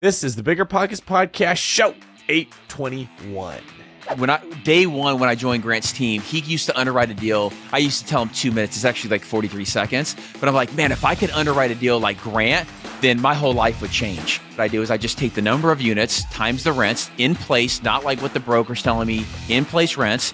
This is the Bigger Pockets Podcast, show 821. Day one, when I joined Grant's team, he used to underwrite a deal. I used to tell him 2 minutes. It's actually like 43 seconds. But I'm like, man, if I could underwrite a deal like Grant, then my whole life would change. What I do is I just take the number of units times the rents in place, not like what the broker's telling me, in place rents.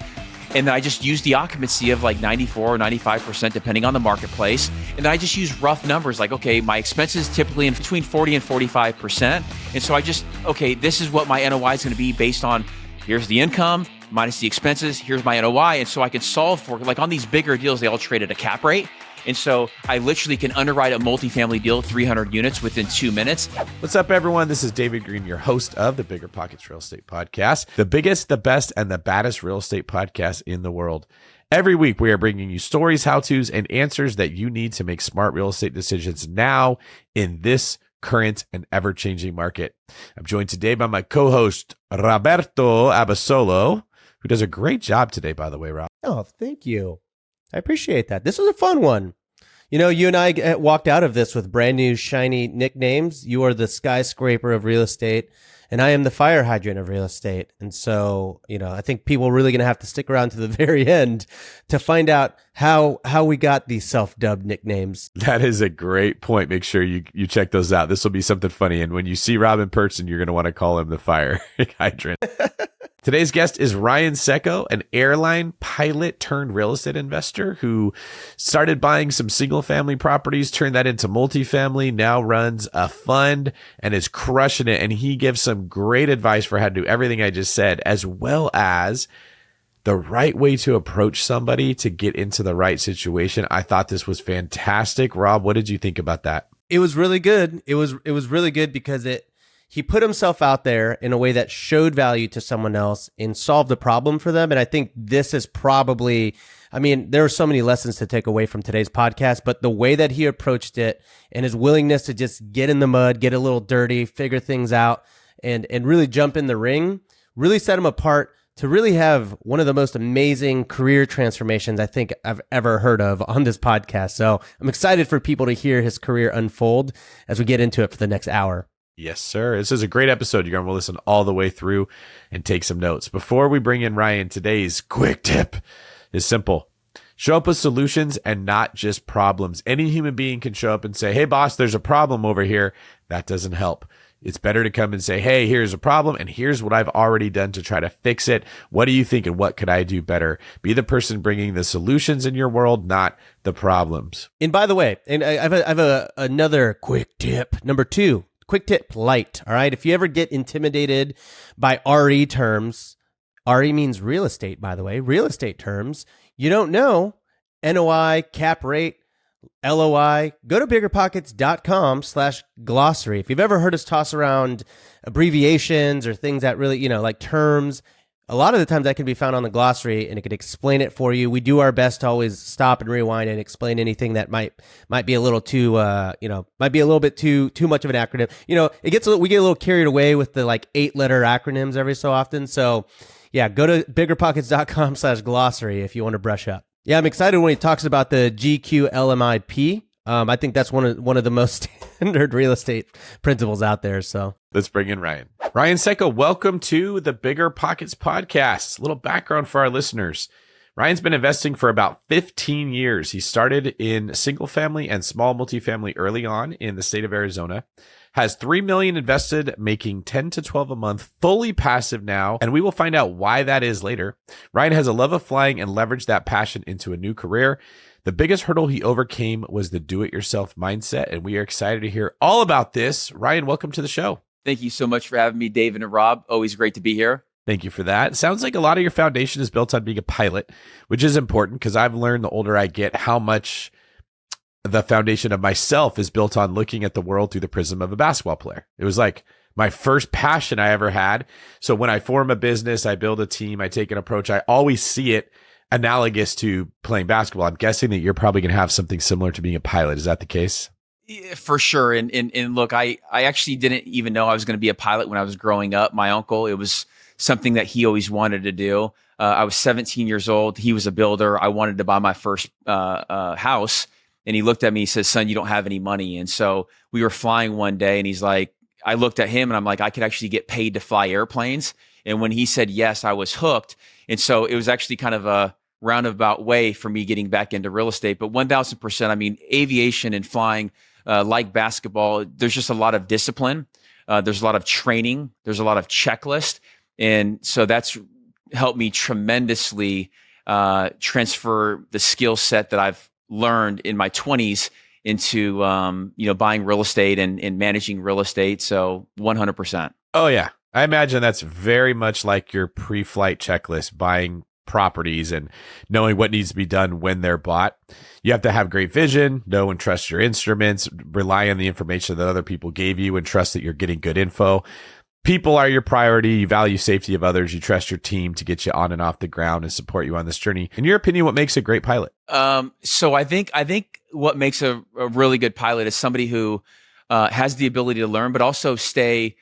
And then I just use the occupancy of like 94 or 95%, depending on the marketplace. And then I just use rough numbers like, okay, my expenses typically in between 40 and 45%. And so this is what my NOI is going to be based on. Here's the income minus the expenses. Here's my NOI. And so I can solve for, like on these bigger deals, they all trade at a cap rate. And so I literally can underwrite a multifamily deal, 300 units within 2 minutes. What's up, everyone? This is David Green, your host of the Bigger Pockets Real Estate Podcast, the biggest, the best, and the baddest real estate podcast in the world. Every week, we are bringing you stories, how-tos, and answers that you need to make smart real estate decisions now in this current and ever-changing market. I'm joined today by my co-host, Roberto Abasolo, who does a great job today, by the way, Rob. Oh, thank you. I appreciate that. This was a fun one. You know, you and I walked out of this with brand new shiny nicknames. You are the skyscraper of real estate, and I am the fire hydrant of real estate. And so, you know, I think people are really going to have to stick around to the very end to find out how we got these self-dubbed nicknames. That is a great point. Make sure you check those out. This will be something funny. And when you see Rob in person, you're going to want to call him the fire hydrant. Today's guest is Ryan Tseko, an airline pilot turned real estate investor who started buying some single family properties, turned that into multifamily, now runs a fund and is crushing it. And he gives some great advice for how to do everything I just said, as well as the right way to approach somebody to get into the right situation. I thought this was fantastic. Rob, what did you think about that? It was really good. It was really good because he put himself out there in a way that showed value to someone else and solved the problem for them. And I think this is probably, I mean, there are so many lessons to take away from today's podcast, but the way that he approached it and his willingness to just get in the mud, get a little dirty, figure things out, and really jump in the ring really set him apart to really have one of the most amazing career transformations I think I've ever heard of on this podcast. So I'm excited for people to hear his career unfold as we get into it for the next hour. Yes, sir. This is a great episode. You're going to listen all the way through and take some notes. Before we bring in Ryan, today's quick tip is simple. Show up with solutions and not just problems. Any human being can show up and say, hey, boss, there's a problem over here. That doesn't help. It's better to come and say, hey, here's a problem, and here's what I've already done to try to fix it. What do you think, and what could I do better? Be the person bringing the solutions in your world, not the problems. And by the way, and I have another quick tip. Number 2. Quick tip, light. All right. If you ever get intimidated by RE terms, RE means real estate, by the way, real estate terms, you don't know NOI, cap rate, LOI, go to biggerpockets.com/glossary. If you've ever heard us toss around abbreviations or things that really, you know, like terms, a lot of the times that can be found on the glossary and it can explain it for you. We do our best to always stop and rewind and explain anything that might be a little too, might be a little bit too much of an acronym. You know, we get a little carried away with the like 8-letter acronyms every so often. So yeah, go to biggerpockets.com/glossary if you want to brush up. Yeah, I'm excited when he talks about the GQLMIP. I think that's one of the most standard real estate principles out there. So let's bring in Ryan. Ryan Tseko, welcome to the Bigger Pockets Podcast. A little background for our listeners. Ryan's been investing for about 15 years. He started in single family and small multifamily early on in the state of Arizona. Has $3 million invested, making 10 to 12 a month, fully passive now, and we will find out why that is later. Ryan has a love of flying and leveraged that passion into a new career. The biggest hurdle he overcame was the do-it-yourself mindset, and we are excited to hear all about this. Ryan, welcome to the show. Thank you so much for having me, David and Rob. Always great to be here. Thank you for that. It sounds like a lot of your foundation is built on being a pilot, which is important because I've learned the older I get how much the foundation of myself is built on looking at the world through the prism of a basketball player. It was like my first passion I ever had. So when I form a business, I build a team, I take an approach, I always see it analogous to playing basketball. I'm guessing that you're probably going to have something similar to being a pilot. Is that the case? Yeah, for sure. And look, I actually didn't even know I was going to be a pilot when I was growing up. My uncle, it was something that he always wanted to do. I was 17 years old. He was a builder. I wanted to buy my first house. And he looked at me, he says, son, you don't have any money. And so we were flying one day and he's like, I looked at him and I'm like, I could actually get paid to fly airplanes. And when he said yes, I was hooked. And so it was actually kind of a roundabout way for me getting back into real estate. But 1000%, I mean, aviation and flying, like basketball, there's just a lot of discipline. There's a lot of training. There's a lot of checklist. And so that's helped me tremendously transfer the skill set that I've learned in my 20s into buying real estate and managing real estate. So 100%. Oh yeah. I imagine that's very much like your pre-flight checklist, buying properties and knowing what needs to be done when they're bought. You have to have great vision, know and trust your instruments, rely on the information that other people gave you and trust that you're getting good info. People are your priority. You value safety of others. You trust your team to get you on and off the ground and support you on this journey. In your opinion, what makes a great pilot? So I think what makes a really good pilot is somebody who has the ability to learn, but also stay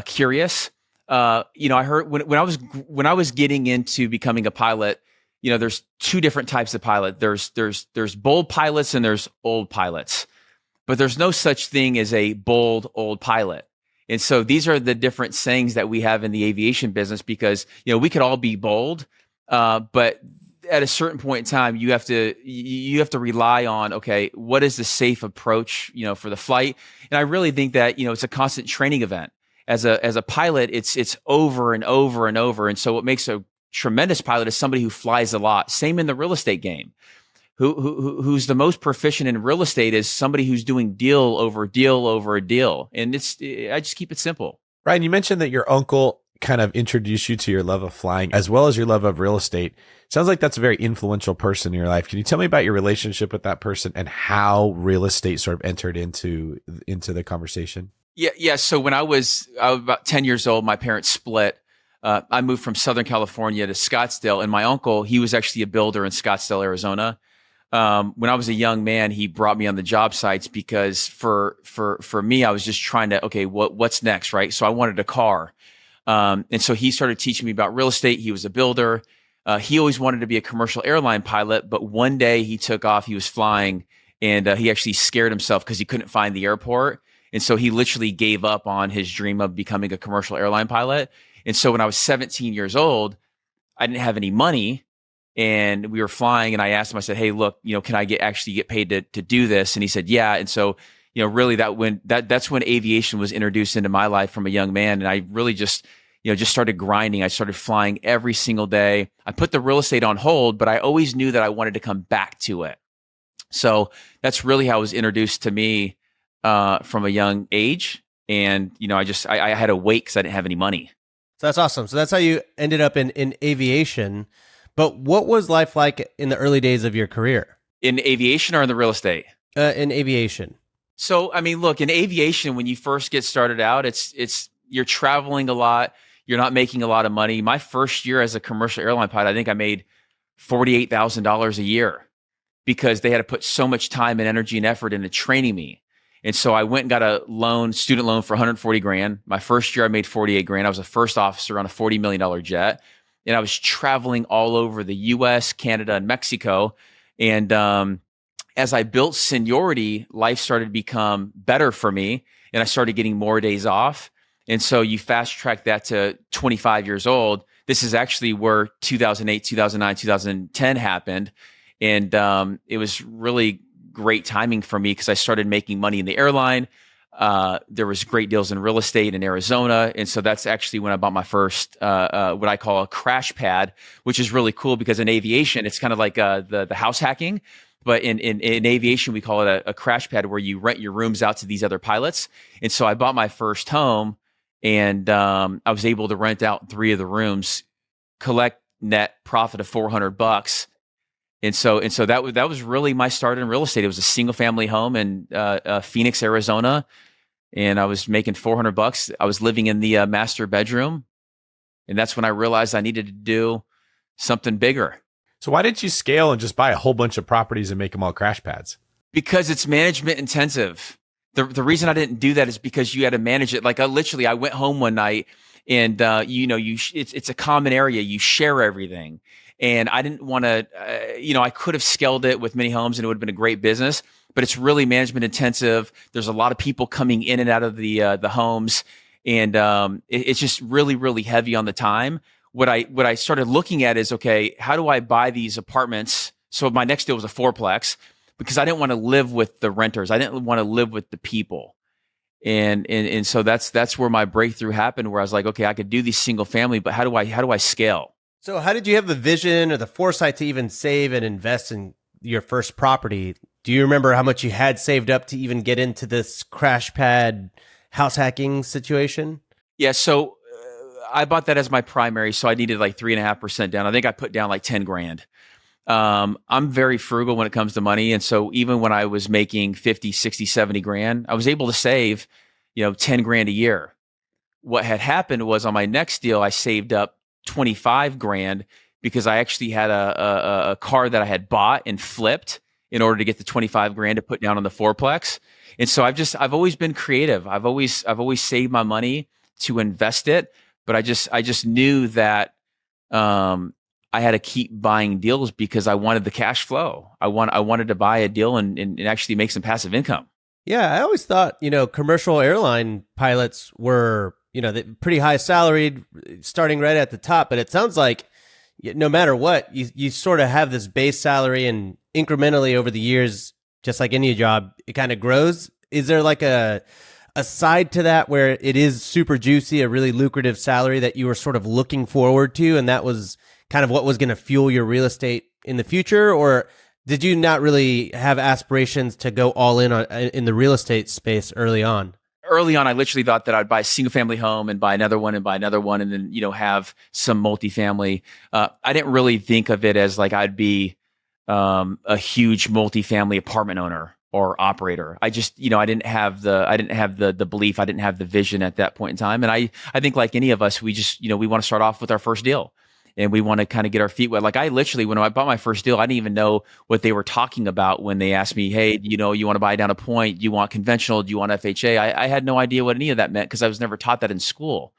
curious. I heard when I was getting into becoming a pilot, there's two different types of pilot. There's bold pilots and there's old pilots, but there's no such thing as a bold old pilot. And so these are the different sayings that we have in the aviation business because, we could all be bold, but at a certain point in time, you have to rely on, okay, what is the safe approach, for the flight? And I really think that, it's a constant training event. As a pilot, it's over and over and over. And so what makes a tremendous pilot is somebody who flies a lot. Same in the real estate game. Who's the most proficient in real estate is somebody who's doing deal over deal over deal. And I just keep it simple. Ryan, you mentioned that your uncle kind of introduced you to your love of flying as well as your love of real estate. Sounds like that's a very influential person in your life. Can you tell me about your relationship with that person and how real estate sort of entered into the conversation? Yeah. So when I was about 10 years old, my parents split. I moved from Southern California to Scottsdale, and my uncle, he was actually a builder in Scottsdale, Arizona. When I was a young man, he brought me on the job sites because for me, I was just trying to, okay, what's next, right? So I wanted a car. And so he started teaching me about real estate. He was a builder. He always wanted to be a commercial airline pilot, but one day he took off, he was flying, and he actually scared himself because he couldn't find the airport. And so he literally gave up on his dream of becoming a commercial airline pilot. And so when I was 17 years old, I didn't have any money and we were flying, and I asked him, I said, hey, look, can I actually get paid to do this? And he said, yeah. And so, really that's when aviation was introduced into my life from a young man. And I really just started grinding. I started flying every single day. I put the real estate on hold, but I always knew that I wanted to come back to it. So that's really how it was introduced to me from a young age. And, I had to wait because I didn't have any money. So that's awesome. So that's how you ended up in aviation. But what was life like in the early days of your career? In aviation or in the real estate? In aviation. So, I mean, look, in aviation, when you first get started out, you're traveling a lot. You're not making a lot of money. My first year as a commercial airline pilot, I think I made $48,000 a year because they had to put so much time and energy and effort into training me. And so I went and got a student loan for $140,000. My first year, I made $48,000. I was a first officer on a $40 million jet. And I was traveling all over the US, Canada, and Mexico. And as I built seniority, life started to become better for me. And I started getting more days off. And so you fast track that to 25 years old. This is actually where 2008, 2009, 2010 happened. And it was really great timing for me because I started making money in the airline. There was great deals in real estate in Arizona. And so that's actually when I bought my first, what I call a crash pad, which is really cool because in aviation, it's kind of like the house hacking. But in aviation, we call it a crash pad where you rent your rooms out to these other pilots. And so I bought my first home and I was able to rent out 3 of the rooms, collect net profit of $400. And so that was really my start in real estate. It was a single family home in Phoenix, Arizona. And I was making $400. I was living in the master bedroom. And that's when I realized I needed to do something bigger. So why didn't you scale and just buy a whole bunch of properties and make them all crash pads? Because it's management intensive. The reason I didn't do that is because you had to manage it. Like I went home one night and it's a common area. You share everything. And I didn't want to, I could have scaled it with many homes and it would have been a great business. but it's really management intensive. There's a lot of people coming in and out of the homes, and it's just really, really heavy on the time. What I started looking at is, okay, how do I buy these apartments? So my next deal was a fourplex because I didn't want to live with the renters. I didn't want to live with the people. And so that's where my breakthrough happened, where I was like, okay, I could do these single family, but how do I scale? So how did you have the vision or the foresight to even save and invest in your first property? Do you remember how much you had saved up to even get into this crash pad house hacking situation? Yeah. So I bought that as my primary. So I needed like 3.5% down. I think I put down like 10 grand. I'm very frugal when it comes to money. And so even when I was making 50, 60, 70 grand, I was able to save, 10 grand a year. What had happened was on my next deal, I saved up 25 grand because I actually had a car that I had bought and flipped in order to get the 25 grand to put down on the fourplex. And so I've always been creative. I've always saved my money to invest it, but I just knew that, I had to keep buying deals because I wanted the cash flow. I wanted to buy a deal and actually make some passive income. Yeah, I always thought, commercial airline pilots were, pretty high salaried starting right at the top, but it sounds like no matter what, you sort of have this base salary and incrementally over the years, just like any job, it kind of grows. Is there like a side to that where it is super juicy, a really lucrative salary that you were sort of looking forward to, and that was kind of what was going to fuel your real estate in the future? Or did you not really have aspirations to go all in the real estate space early on? Early on, I literally thought that I'd buy a single family home and buy another one and buy another one, and then, have some multifamily. I didn't really think of it as like I'd be a huge multifamily apartment owner or operator. I just, I didn't have the belief. I didn't have the vision at that point in time. And I think like any of us, we just, we want to start off with our first deal. And we want to kind of get our feet wet. Like I literally, when I bought my first deal, I didn't even know what they were talking about when they asked me, hey, you want to buy down a point? You want conventional? Do you want FHA? I had no idea what any of that meant because I was never taught that in school.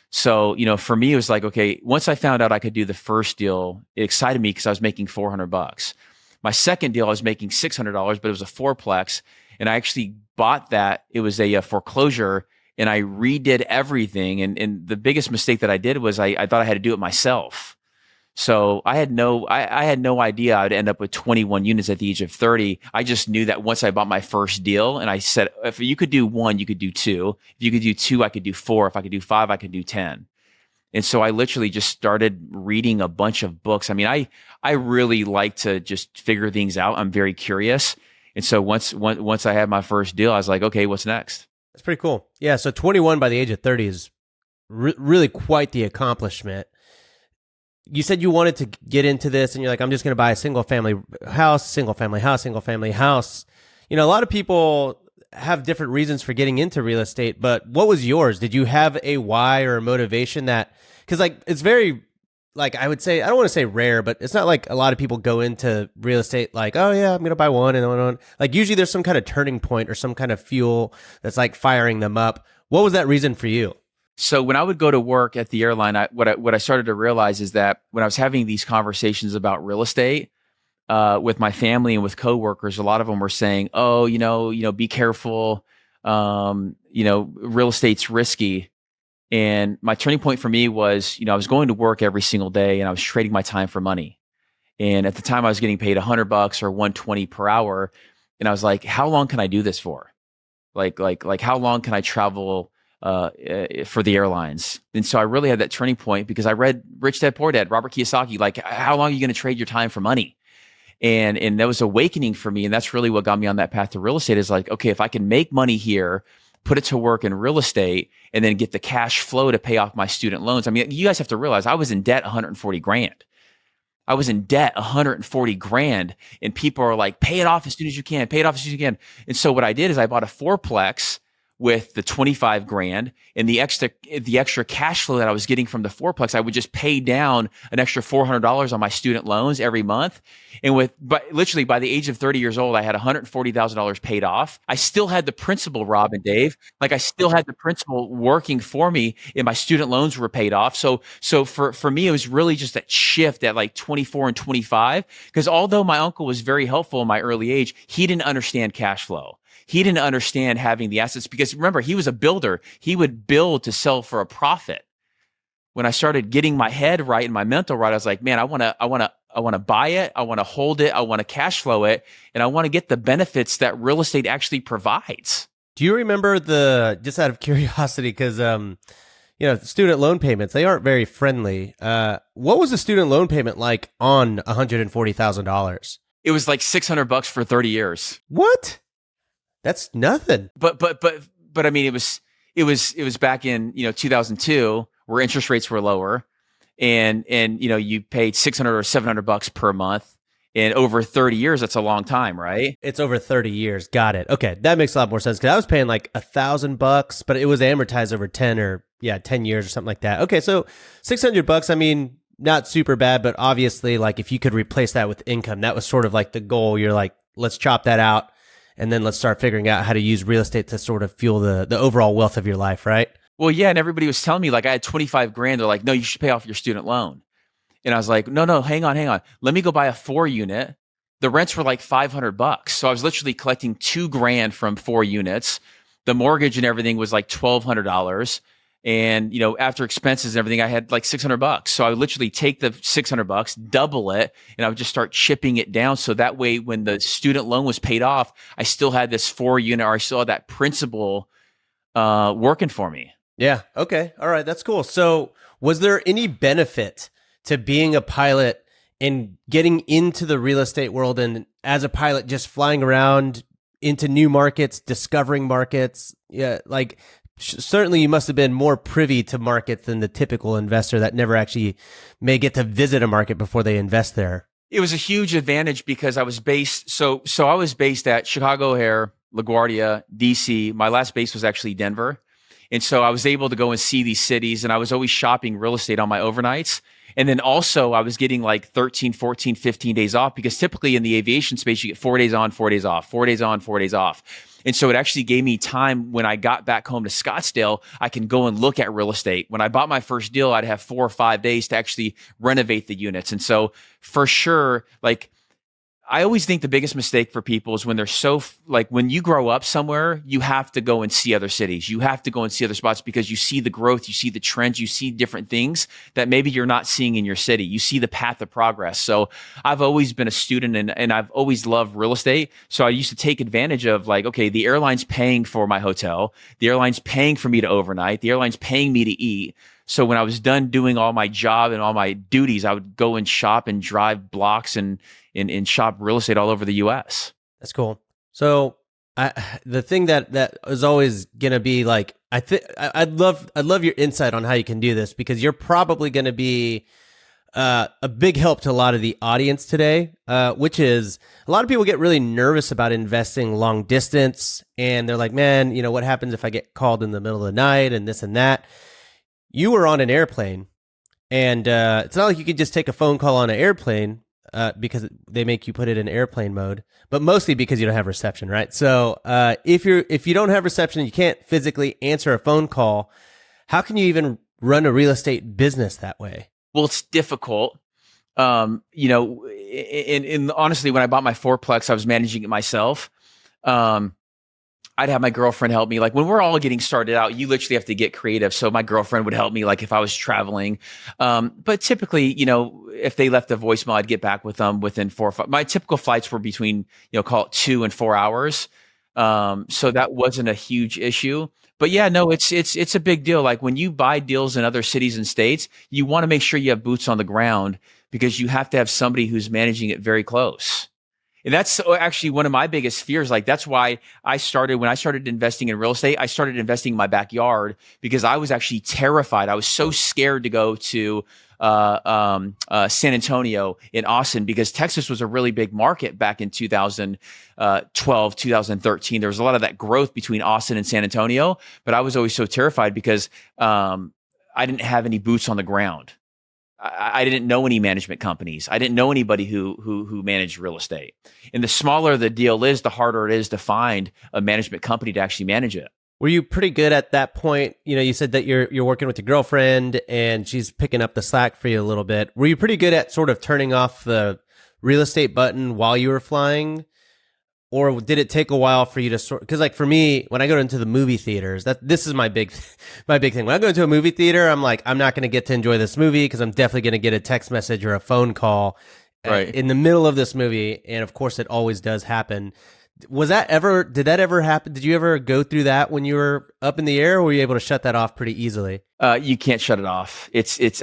So, for me, it was like, okay, once I found out I could do the first deal, it excited me because I was making $400. My second deal, I was making $600, but it was a fourplex. And I actually bought that. It was a foreclosure. And I redid everything. And the biggest mistake that I did was I thought I had to do it myself. So I had no idea I'd end up with 21 units at the age of 30. I just knew that once I bought my first deal, and I said, if you could do one, you could do two. If you could do two, I could do four. If I could do five, I could do 10. And so I literally just started reading a bunch of books. I mean, I really like to just figure things out. I'm very curious. And so once I had my first deal, I was like, okay, what's next? That's pretty cool. Yeah, so 21 by the age of 30 is really quite the accomplishment. You said you wanted to get into this, and you're like, I'm just going to buy a single family house, single family house, single family house. A lot of people have different reasons for getting into real estate, but what was yours? Did you have a why or a motivation that, because like it's very, like I would say, I don't want to say rare, but it's not like a lot of people go into real estate like, oh yeah, I'm going to buy one and one. Like usually there's some kind of turning point or some kind of fuel that's like firing them up. What was that reason for you? So when I would go to work at the airline, what I started to realize is that when I was having these conversations about real estate with my family and with coworkers, a lot of them were saying, "Oh, be careful. Real estate's risky." And my turning point for me was, I was going to work every single day and I was trading my time for money. And at the time, I was getting paid $100 or $120 per hour, and I was like, "How long can I do this for? Like how long can I travel?" For the airlines. And so I really had that turning point because I read Rich Dad Poor Dad, Robert Kiyosaki, like how long are you going to trade your time for money? And that was awakening for me. And that's really what got me on that path to real estate is like, okay, if I can make money here, put it to work in real estate, and then get the cash flow to pay off my student loans. I mean, you guys have to realize I was in debt 140 grand. I was in debt 140 grand, and people are like, pay it off as soon as you can, pay it off as soon as you can. And so what I did is I bought a fourplex with the 25 grand and the extra cash flow that I was getting from the fourplex, I would just pay down an extra $400 on my student loans every month. And literally by the age of 30 years old, I had $140,000 paid off. I still had the principal, Rob and Dave. Like I still had the principal working for me, and my student loans were paid off. So for me, it was really just that shift at like 24 and 25, because although my uncle was very helpful in my early age, he didn't understand cash flow. He didn't understand having the assets, because remember, he was a builder. He would build to sell for a profit. When I started getting my head right and my mental right, I was like, man, I want to buy it. I want to hold it. I want to cash flow it. And I want to get the benefits that real estate actually provides. Do you remember just out of curiosity, because, student loan payments, they aren't very friendly. What was the student loan payment like on $140,000? It was like $600 for 30 years. What? That's nothing. But I mean, it was back in 2002, where interest rates were lower, and you paid $600 or $700 per month, and over 30 years, that's a long time, right? It's over 30 years. Got it. Okay, that makes a lot more sense, because I was paying like $1,000, but it was amortized over 10 years or something like that. Okay, so $600. I mean, not super bad, but obviously, like if you could replace that with income, that was sort of like the goal. You're like, let's chop that out, and then let's start figuring out how to use real estate to sort of fuel the overall wealth of your life, right? Well, yeah, and everybody was telling me, like, I had 25 grand. They're like, no, you should pay off your student loan. And I was like, no, hang on. Let me go buy a 4 unit. The rents were like $500. So I was literally collecting $2 grand from 4 units. The mortgage and everything was like $1,200. And, after expenses and everything, I had like $600. So I would literally take the $600, double it, and I would just start chipping it down. So that way, when the student loan was paid off, I still had this 4 unit, or I still had that principal working for me. Yeah. Okay. All right. That's cool. So was there any benefit to being a pilot and getting into the real estate world, and as a pilot, just flying around into new markets, discovering markets? Yeah. Like certainly you must have been more privy to markets than the typical investor that never actually may get to visit a market before they invest there. It was a huge advantage, because I was based. So I was based at Chicago O'Hare, LaGuardia, DC. My last base was actually Denver. And so I was able to go and see these cities, and I was always shopping real estate on my overnights. And then also I was getting like 13, 14, 15 days off, because typically in the aviation space, you get 4 days on, 4 days off, 4 days on, 4 days off. And so it actually gave me time when I got back home to Scottsdale, I can go and look at real estate. When I bought my first deal, I'd have 4 or 5 days to actually renovate the units. And so for sure, like, I always think the biggest mistake for people is when they're when you grow up somewhere, you have to go and see other cities. You have to go and see other spots, because you see the growth, you see the trends, you see different things that maybe you're not seeing in your city. You see the path of progress. So I've always been a student, and I've always loved real estate. So I used to take advantage of, like, okay, the airline's paying for my hotel. The airline's paying for me to overnight. The airline's paying me to eat. So when I was done doing all my job and all my duties, I would go and shop and drive blocks and shop real estate all over the U.S. That's cool. So the thing that is always going to be like, I'd love your insight on how you can do this, because you're probably going to be a big help to a lot of the audience today, which is a lot of people get really nervous about investing long distance, and they're like, man, what happens if I get called in the middle of the night and this and that? You were on an airplane, and it's not like you could just take a phone call on an airplane, because they make you put it in airplane mode, but mostly because you don't have reception, right? So if you don't have reception, you can't physically answer a phone call. How can you even run a real estate business that way? Well, it's difficult. And honestly, when I bought my fourplex, I was managing it myself. I'd have my girlfriend help me. Like when we're all getting started out, you literally have to get creative. So my girlfriend would help me, like if I was traveling. But typically, if they left a voicemail, I'd get back with them within 4 or 5. My typical flights were between, call it 2 and 4 hours. So that wasn't a huge issue. But yeah, no, it's a big deal. Like when you buy deals in other cities and states, you want to make sure you have boots on the ground, because you have to have somebody who's managing it very close. And that's actually one of my biggest fears. Like that's why when I started investing in real estate, I started investing in my backyard because I was actually terrified. I was so scared to go to San Antonio in Austin because Texas was a really big market back in 2012, 2013. There was a lot of that growth between Austin and San Antonio, but I was always so terrified because I didn't have any boots on the ground. I didn't know any management companies. I didn't know anybody who managed real estate. And the smaller the deal is, the harder it is to find a management company to actually manage it. Were you pretty good at that point? You know, you said that you're working with your girlfriend and she's picking up the slack for you a little bit. Were you pretty good at sort of turning off the real estate button while you were flying? Or did it take a while for you to sort? Because like for me, when I go into the movie theaters, this is my big thing. When I go into a movie theater, I'm like, I'm not going to get to enjoy this movie because I'm definitely going to get a text message or a phone call in the middle of this movie. And of course, it always does happen. Did that ever happen? Did you ever go through that when you were up in the air, or were you able to shut that off pretty easily? You can't shut it off.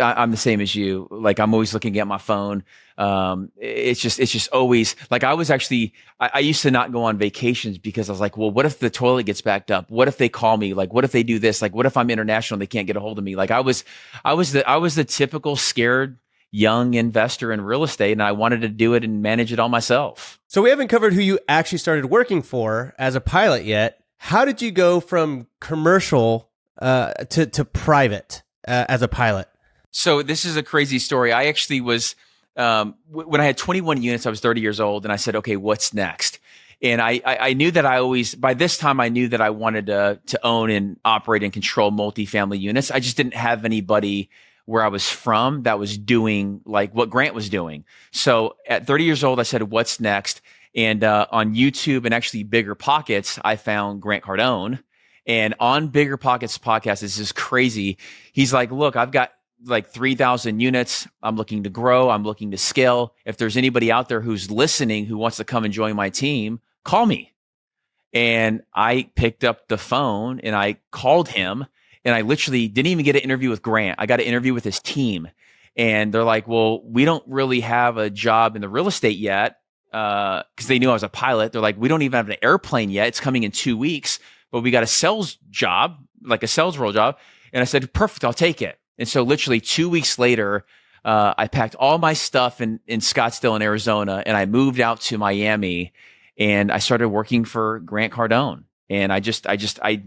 I'm the same as you. Like I'm always looking at my phone. It's just always like I used to not go on vacations because I was like, well, what if the toilet gets backed up? What if they call me? Like, what if they do this? Like, what if I'm international and they can't get a hold of me? Like I was the typical scared young investor in real estate, and I wanted to do it and manage it all myself. So we haven't covered who you actually started working for as a pilot yet. How did you go from commercial to private as a pilot? So this is a crazy story. I actually was, when I had 21 units, I was 30 years old, and I said, okay, what's next? And I knew that by this time, I knew that I wanted to own and operate and control multifamily units. I just didn't have anybody where I was from that was doing like what Grant was doing. So at 30 years old, I said, what's next? And on YouTube and actually BiggerPockets, I found Grant Cardone. And on BiggerPockets podcast, this is crazy. He's like, look, I've got like 3,000 units. I'm looking to grow. I'm looking to scale. If there's anybody out there who's listening, who wants to come and join my team, call me. And I picked up the phone and I called him. And I literally didn't even get an interview with Grant. I got an interview with his team. And they're like, well, we don't really have a job in the real estate yet, because they knew I was a pilot. They're like, we don't even have an airplane yet. It's coming in 2 weeks, but we got a sales job, like a sales role job. And I said, perfect, I'll take it. And so literally 2 weeks later, I packed all my stuff in Scottsdale in Arizona, and I moved out to Miami, and I started working for Grant Cardone. And I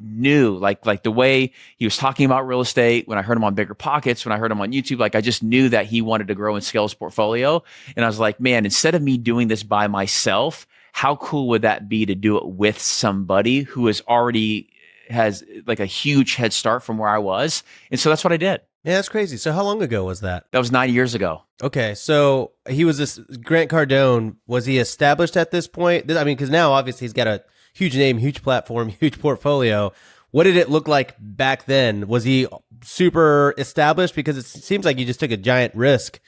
knew like the way he was talking about real estate, when I heard him on BiggerPockets, when I heard him on YouTube, like I just knew that he wanted to grow and scale his portfolio. And I was like, man, instead of me doing this by myself, how cool would that be to do it with somebody who has like a huge head start from where I was? And so that's what I did. Yeah, that's crazy. So how long ago was that? That was 9 years ago. Okay, so he was this Grant Cardone. Was he established at this point? I mean, because now obviously he's got a huge name, huge platform, huge portfolio. What did it look like back then? Was he super established? Because it seems like you just took a giant risk,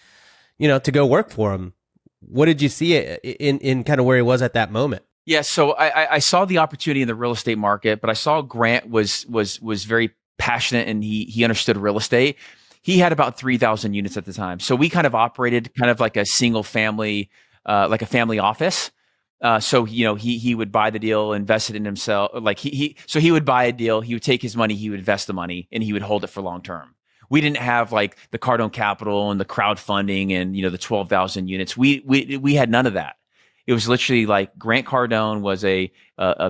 to go work for him. What did you see in kind of where he was at that moment? Yeah, so I saw the opportunity in the real estate market, but I saw Grant was very passionate and he understood real estate. He had about 3,000 units at the time. So we kind of operated kind of like a single family, like a family office. So he would buy the deal, invest it in himself. Like he would buy a deal, he would take his money, he would invest the money, and he would hold it for long term. We didn't have like the Cardone Capital and the crowdfunding and the 12,000 units. We had none of that. It was literally like Grant Cardone was a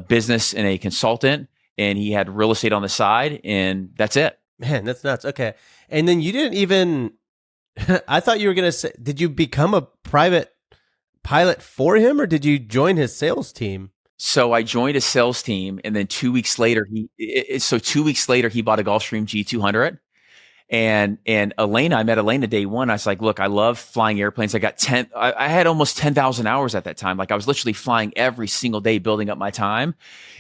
business and a consultant, and he had real estate on the side, and that's it. Man, that's nuts. Okay, and then you didn't even. I thought you were gonna say, did you become a private pilot for him, or did you join his sales team? So I joined his sales team, and then 2 weeks later, he bought a Gulfstream G200. And Elena, I met Elena day one. I was like, look, I love flying airplanes. I had almost 10,000 hours at that time. Like I was literally flying every single day, building up my time.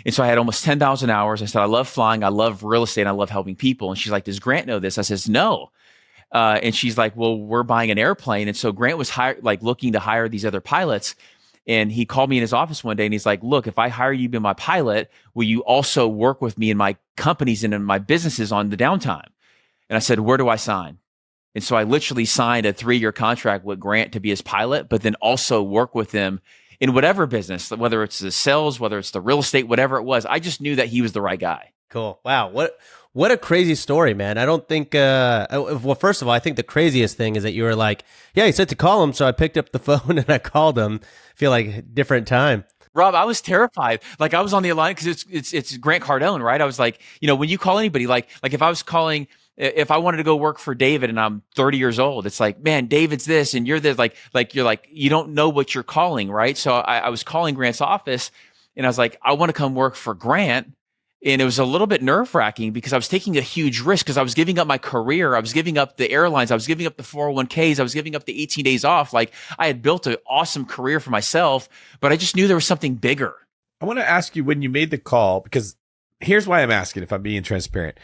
And so I had almost 10,000 hours. I said, I love flying. I love real estate. And I love helping people. And she's like, does Grant know this? I says, no. And she's like, well, we're buying an airplane. And so Grant was looking to hire these other pilots. And he called me in his office one day and he's like, look, if I hire you to be my pilot, will you also work with me in my companies and in my businesses on the downtime? And I said, where do I sign? And so I literally signed a 3-year contract with Grant to be his pilot, but then also work with him in whatever business, whether it's the sales, whether it's the real estate, whatever it was. I just knew that he was the right guy. Cool. Wow. What a crazy story, man. I don't think, well, first of all, I think the craziest thing is that you were like, yeah, he said to call him. So I picked up the phone and I called him. I feel like different time. Rob, I was terrified. Like I was on the line because it's Grant Cardone, right? I was like, when you call anybody, like if I was calling, if I wanted to go work for David and I'm 30 years old, it's like, man, David's this and you're this, like you're like, you don't know what you're calling, right? So I was calling Grant's office and I was like, I want to come work for Grant. And it was a little bit nerve wracking because I was taking a huge risk because I was giving up my career. I was giving up the airlines. I was giving up the 401ks. I was giving up the 18 days off. Like I had built an awesome career for myself, but I just knew there was something bigger. I want to ask you when you made the call, because here's why I'm asking if I'm being transparent.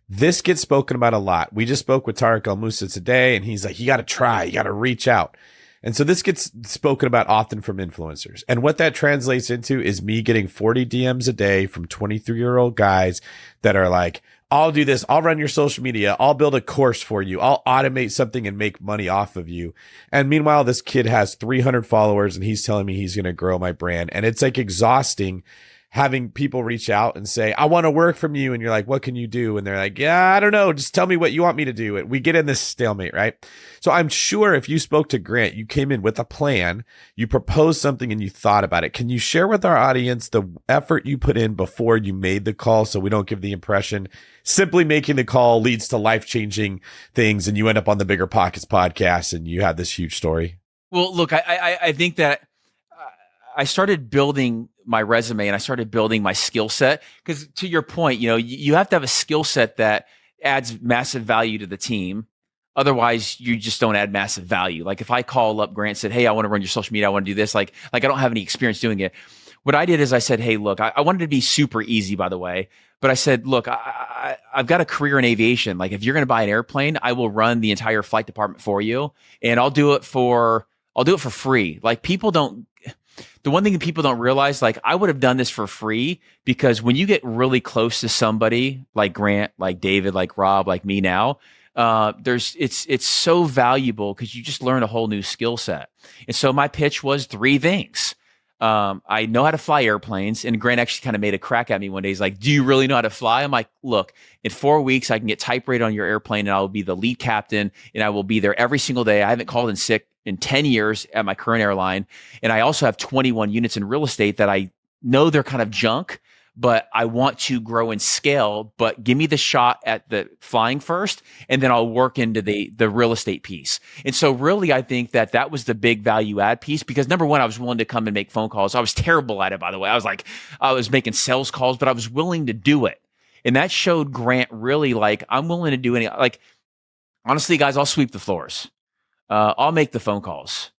This gets spoken about a lot. We just spoke with Tarek El Moussa today, and he's like, you got to try, you got to reach out. And so this gets spoken about often from influencers. And what that translates into is me getting 40 DMs a day from 23-year-old guys that are like, I'll do this. I'll run your social media. I'll build a course for you. I'll automate something and make money off of you. And meanwhile, this kid has 300 followers and he's telling me he's going to grow my brand. And it's like exhausting having people reach out and say, I want to work from you. And you're like, what can you do? And they're like, yeah, I don't know. Just tell me what you want me to do. And we get in this stalemate, right? So I'm sure if you spoke to Grant, you came in with a plan, you proposed something and you thought about it. Can you share with our audience the effort you put in before you made the call so we don't give the impression simply making the call leads to life-changing things and you end up on the BiggerPockets podcast and you have this huge story? Well, look, I think that I started building my resume and I started building my skill set because to your point, you have to have a skill set that adds massive value to the team. Otherwise, you just don't add massive value. Like if I call up Grant and said, hey, I want to run your social media. I want to do this. Like I don't have any experience doing it. What I did is I said, hey, look, I wanted to be super easy, by the way. But I said, look, I've got a career in aviation. Like if you're going to buy an airplane, I will run the entire flight department for you. And I'll do it for free. Like the one thing that people don't realize, like I would have done this for free because when you get really close to somebody like Grant, like David, like Rob, like me now, it's so valuable because you just learn a whole new skill set. And so my pitch was 3 things. I know how to fly airplanes, and Grant actually kind of made a crack at me one day. He's like, do you really know how to fly? I'm like, look, in 4 weeks, I can get type rated on your airplane and I will be the lead captain and I will be there every single day. I haven't called in sick in 10 years at my current airline. And I also have 21 units in real estate that I know they're kind of junk, but I want to grow and scale, but give me the shot at the flying first, and then I'll work into the real estate piece. And so really, I think that was the big value add piece because number one, I was willing to come and make phone calls. I was terrible at it, by the way. I was making sales calls, but I was willing to do it. And that showed Grant really like, I'm willing to do honestly, guys, I'll sweep the floors. I'll make the phone calls.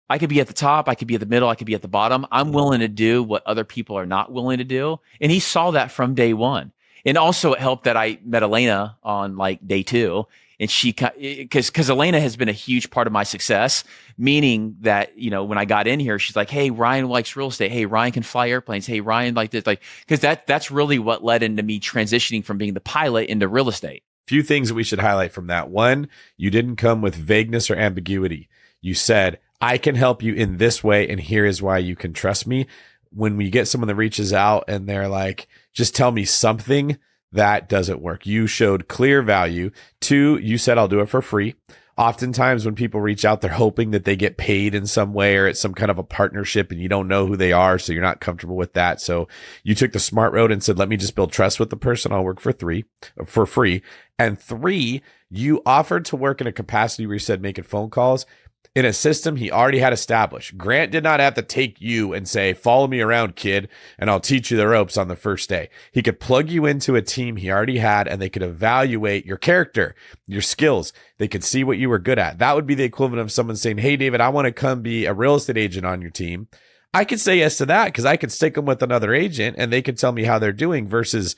I could be at the top. I could be at the middle. I could be at the bottom. I'm willing to do what other people are not willing to do. And he saw that from day one. And also it helped that I met Elena on like day 2. And because Elena has been a huge part of my success, meaning that, when I got in here, she's like, hey, Ryan likes real estate. Hey, Ryan can fly airplanes. Hey, Ryan like this, because that's really what led into me transitioning from being the pilot into real estate. Few things that we should highlight from that. One, you didn't come with vagueness or ambiguity. You said, I can help you in this way, and here is why you can trust me. When we get someone that reaches out and they're like, just tell me something, that doesn't work. You showed clear value. 2, you said, I'll do it for free. Oftentimes when people reach out, they're hoping that they get paid in some way or it's some kind of a partnership and you don't know who they are. So you're not comfortable with that. So you took the smart road and said, let me just build trust with the person. I'll work for free. And 3, you offered to work in a capacity where you said making phone calls in a system he already had established. Grant did not have to take you and say, follow me around, kid, and I'll teach you the ropes on the first day. He could plug you into a team he already had, and they could evaluate your character, your skills. They could see what you were good at. That would be the equivalent of someone saying, hey, David, I want to come be a real estate agent on your team. I could say yes to that because I could stick them with another agent and they could tell me how they're doing versus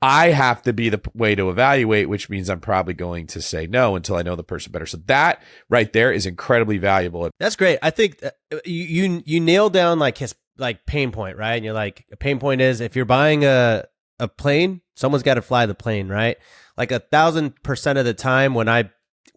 I have to be the way to evaluate, which means I'm probably going to say no until I know the person better. So that right there is incredibly valuable. That's great. I think you nailed down like his like pain point, right? And you're like, a pain point is if you're buying a plane, someone's got to fly the plane, right? Like 1,000% of the time when I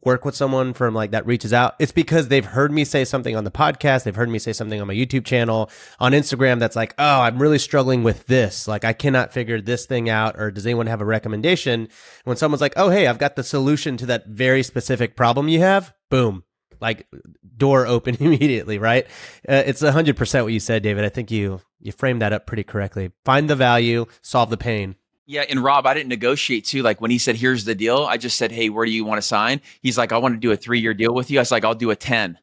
work with someone from like that reaches out, it's because they've heard me say something on the podcast. They've heard me say something on my YouTube channel, on Instagram that's like, oh, I'm really struggling with this. Like, I cannot figure this thing out. Or does anyone have a recommendation? When someone's like, oh, hey, I've got the solution to that very specific problem you have, boom, like door open immediately, right? It's 100% what you said, David. I think you framed that up pretty correctly. Find the value, solve the pain. Yeah, and Rob, I didn't negotiate too. Like when he said, "Here's the deal," I just said, "Hey, where do you want to sign?" He's like, "I want to do a 3-year deal with you." I was like, "I'll do a 10,"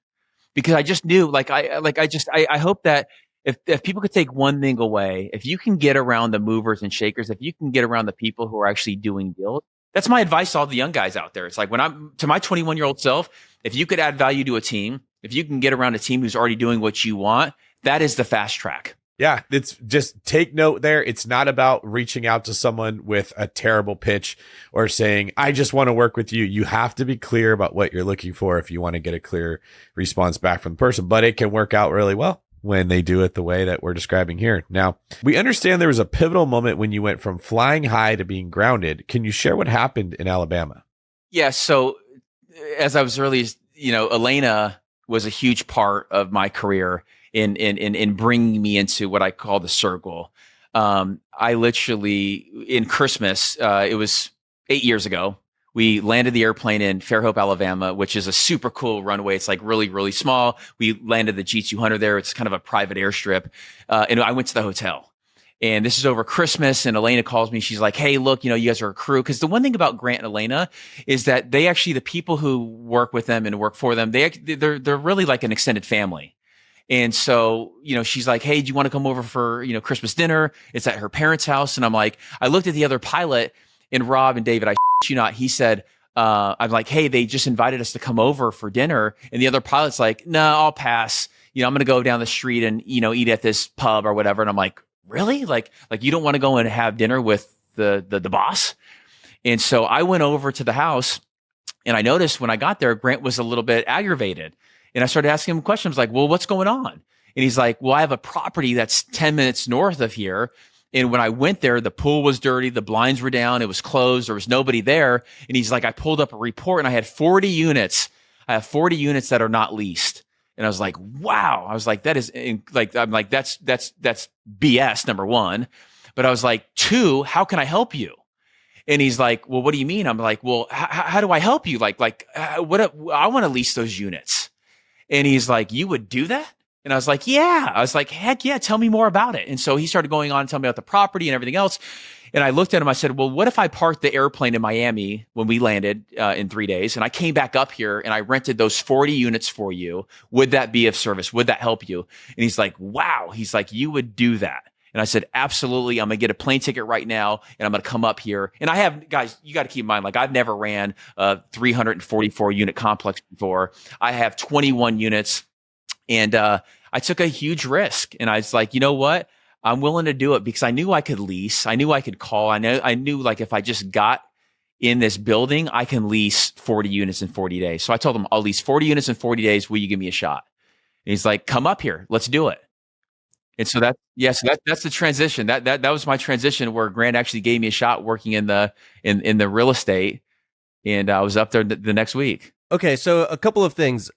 because I just knew, I hope that if people could take one thing away, if you can get around the movers and shakers, if you can get around the people who are actually doing deals, that's my advice to all the young guys out there. It's like when I'm to my 21-year-old self, if you could add value to a team, if you can get around a team who's already doing what you want, that is the fast track. Yeah, it's just take note there. It's not about reaching out to someone with a terrible pitch or saying, I just want to work with you. You have to be clear about what you're looking for if you want to get a clear response back from the person, but it can work out really well when they do it the way that we're describing here. Now, we understand there was a pivotal moment when you went from flying high to being grounded. Can you share what happened in Alabama? Yeah. So as I was early, Elena was a huge part of my career in bringing me into what I call the circle. I literally, in Christmas, it was 8 years ago, we landed the airplane in Fairhope, Alabama, which is a super cool runway. It's like really, really small. We landed the G200 there. It's kind of a private airstrip. And I went to the hotel. And this is over Christmas, and Elena calls me. She's like, "Hey, look, you guys are a crew." Because the one thing about Grant and Elena is that they actually, the people who work with them and work for them, they're really like an extended family. And so, she's like, "Hey, do you want to come over for, Christmas dinner?" It's at her parents' house. And I'm like, I looked at the other pilot, and Rob and David, I shit you not, he said, I'm like, "Hey, they just invited us to come over for dinner." And the other pilot's like, "No, I'll pass. I'm going to go down the street and, eat at this pub or whatever." And I'm like, "Really? Like you don't want to go and have dinner with the boss?" And so I went over to the house, and I noticed when I got there, Grant was a little bit aggravated. And I started asking him questions like, "Well, what's going on?" And he's like, "Well, I have a property that's 10 minutes north of here. And when I went there, the pool was dirty. The blinds were down. It was closed. There was nobody there." And he's like, "I pulled up a report and I had 40 units. I have 40 units that are not leased." And I was like, "Wow." I was like, "That is like," I'm like, that's BS, number one. But I was like, "Two, how can I help you?" And he's like, "Well, what do you mean?" I'm like, "Well, how do I help you? What? I want to lease those units." And he's like, "You would do that?" And I was like, "Yeah." I was like, "Heck yeah, tell me more about it." And so he started going on and telling me about the property and everything else. And I looked at him, I said, "Well, what if I parked the airplane in Miami when we landed in 3 days, and I came back up here and I rented those 40 units for you? Would that be of service? Would that help you?" And he's like, "Wow." He's like, "You would do that?" And I said, "Absolutely. I'm going to get a plane ticket right now, and I'm going to come up here." And I have, guys, you got to keep in mind, like I've never ran a 344 unit complex before. I have 21 units, and I took a huge risk. And I was like, "You know what? I'm willing to do it," because I knew I could lease. I knew I could call. I knew like if I just got in this building, I can lease 40 units in 40 days. So I told him, "I'll lease 40 units in 40 days. Will you give me a shot?" And he's like, "Come up here. Let's do it." And so that's the transition. That was my transition where Grant actually gave me a shot working in the real estate, and I was up there the next week. Okay, so a couple of things.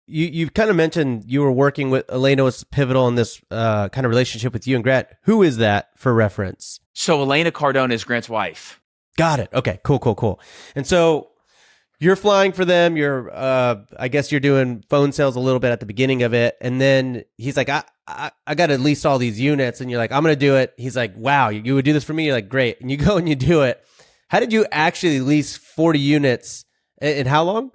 You kind of mentioned you were working with Elena was pivotal in this kind of relationship with you and Grant. Who is that for reference? So Elena Cardone is Grant's wife. Got it. Okay, cool. And so you're flying for them. You're, I guess you're doing phone sales a little bit at the beginning of it. And then he's like, I got to lease all these units. And you're like, "I'm going to do it." He's like, "Wow, you would do this for me?" You're like, "Great." And you go and you do it. How did you actually lease 40 units in how long?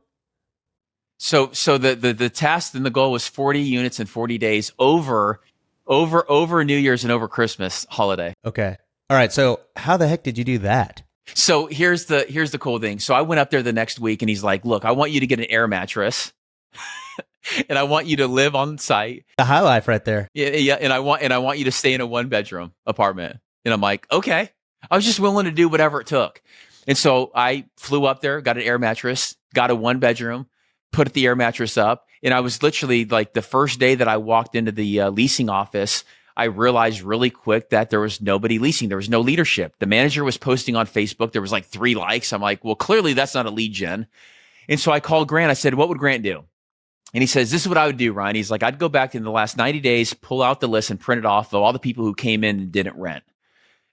So the task and the goal was 40 units in 40 days over New Year's and over Christmas holiday. Okay. All right. So how the heck did you do that? So here's the cool thing. So I went up there the next week, and he's like, "Look, I want you to get an air mattress and I want you to live on site." The high life right there. Yeah. And I want you to stay in a 1-bedroom apartment. And I'm like, "Okay." I was just willing to do whatever it took. And so I flew up there, got an air mattress, got a 1-bedroom, put the air mattress up. And I was literally like the first day that I walked into the leasing office, I realized really quick that there was nobody leasing. There was no leadership. The manager was posting on Facebook. There was like 3 likes. I'm like, well, clearly that's not a lead gen. And so I called Grant. I said, what would Grant do? And he says, this is what I would do, Ryan. He's like, I'd go back in the last 90 days, pull out the list and print it off of all the people who came in and didn't rent.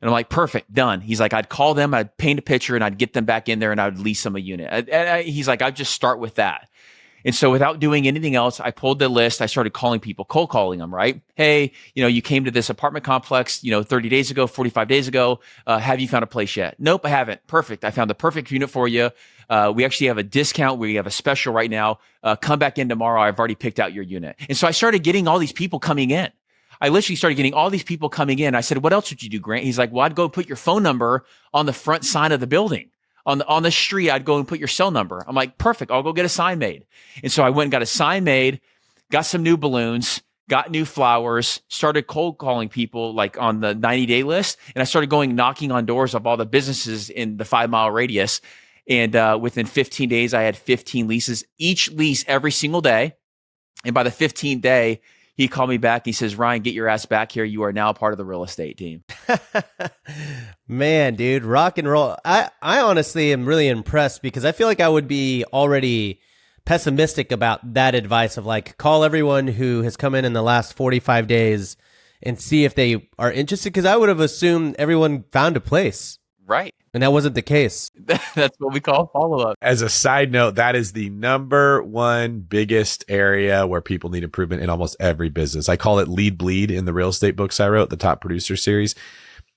And I'm like, perfect, done. He's like, I'd call them, I'd paint a picture, and I'd get them back in there, and I would lease them a unit. He's like, I'd just start with that. And so without doing anything else, I pulled the list. I started calling people, cold calling them, right? Hey, you came to this apartment complex, 30 days ago, 45 days ago. Have you found a place yet? Nope, I haven't. Perfect. I found the perfect unit for you. We actually have a discount. We have a special right now. Come back in tomorrow. I've already picked out your unit. And so I started getting all these people coming in. I literally started getting all these people coming in. I said, what else would you do, Grant? He's like, well, I'd go put your phone number on the front sign of the building. On the street, I'd go and put your cell number. I'm like, perfect. I'll go get a sign made. And so I went and got a sign made, got some new balloons, got new flowers, started cold calling people like on the 90-day list. And I started going knocking on doors of all the businesses in the 5-mile radius. And within 15 days, I had 15 leases, each lease every single day. And by the 15th day, he called me back. He says, Ryan, get your ass back here. You are now part of the real estate team. Man, dude, rock and roll. I honestly am really impressed because I feel like I would be already pessimistic about that advice of like, call everyone who has come in the last 45 days and see if they are interested. Because I would have assumed everyone found a place. Right. And that wasn't the case. That's what we call follow-up. As a side note, that is the number one biggest area where people need improvement in almost every business. I call it lead bleed in the real estate books I wrote, the Top Producer series.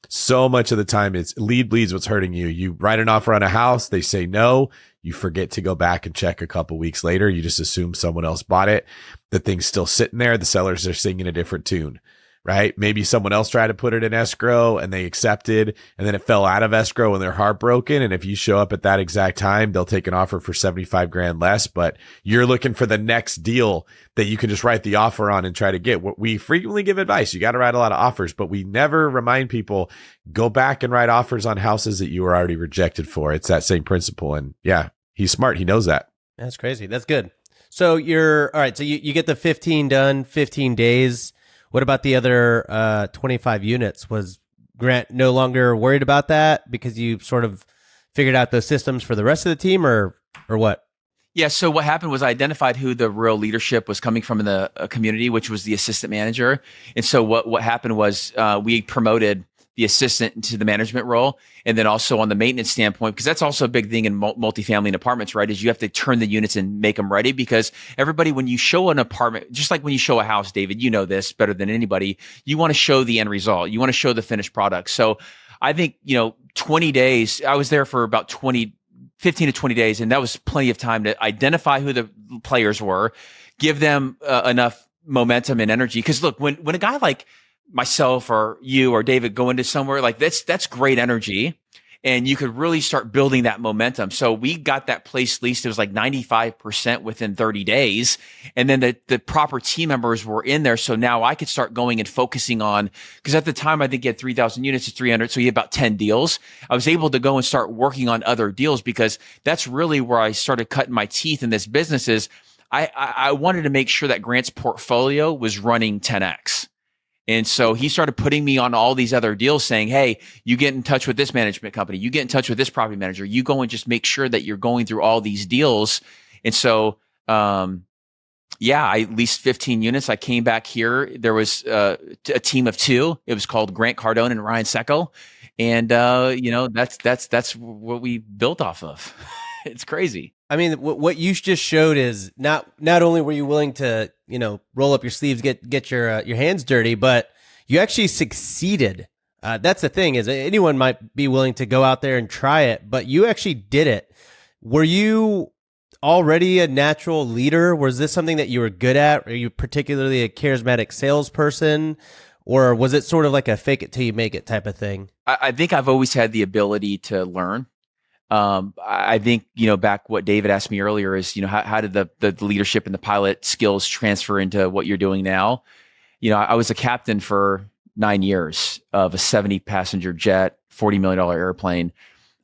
So much of the time it's lead bleeds what's hurting you. You write an offer on a house, they say no. You forget to go back and check a couple weeks later. You just assume someone else bought it. The thing's still sitting there. The sellers are singing a different tune. Right? Maybe someone else tried to put it in escrow and they accepted and then it fell out of escrow and they're heartbroken. And if you show up at that exact time, they'll take an offer for 75 grand less, but you're looking for the next deal that you can just write the offer on and try to get. What we frequently give advice. You got to write a lot of offers, but we never remind people go back and write offers on houses that you were already rejected for. It's that same principle. And yeah, he's smart. He knows that. That's crazy. That's good. So all right. So you get the 15 done, 15 days. What about the other 25 units? Was Grant no longer worried about that because you sort of figured out those systems for the rest of the team or what? Yeah. So what happened was I identified who the real leadership was coming from in the community, which was the assistant manager. And so what happened was we promoted the assistant into the management role. And then also on the maintenance standpoint, because that's also a big thing in multifamily and apartments, right? Is you have to turn the units and make them ready because everybody, when you show an apartment, just like when you show a house, David, you know this better than anybody, you want to show the end result. You want to show the finished product. So I think, 20 days, I was there for about 15 to 20 days. And that was plenty of time to identify who the players were, give them enough momentum and energy. Because look, when a guy like myself or you or David go into somewhere like that's great energy and you could really start building that momentum. So we got that place leased. It was like 95% within 30 days. And then the proper team members were in there. So now I could start going and focusing on, because at the time I think you had 3,000 units to 300. So you had about 10 deals. I was able to go and start working on other deals because that's really where I started cutting my teeth in this business is I wanted to make sure that Grant's portfolio was running 10X. And so he started putting me on all these other deals saying, hey, you get in touch with this management company, you get in touch with this property manager, you go and just make sure that you're going through all these deals. And so, I leased 15 units. I came back here. There was a team of 2. It was called Grant Cardone and Ryan Tseko. And, that's what we built off of. It's crazy. I mean, what you just showed is not only were you willing to, roll up your sleeves, get your hands dirty, but you actually succeeded. That's the thing is anyone might be willing to go out there and try it, but you actually did it. Were you already a natural leader? Was this something that you were good at? Are you particularly a charismatic salesperson? Or was it sort of like a fake it till you make it type of thing? I think I've always had the ability to learn. I think, back what David asked me earlier is, how did the leadership and the pilot skills transfer into what you're doing now? I was a captain for 9 years of a 70 passenger jet, $40 million airplane.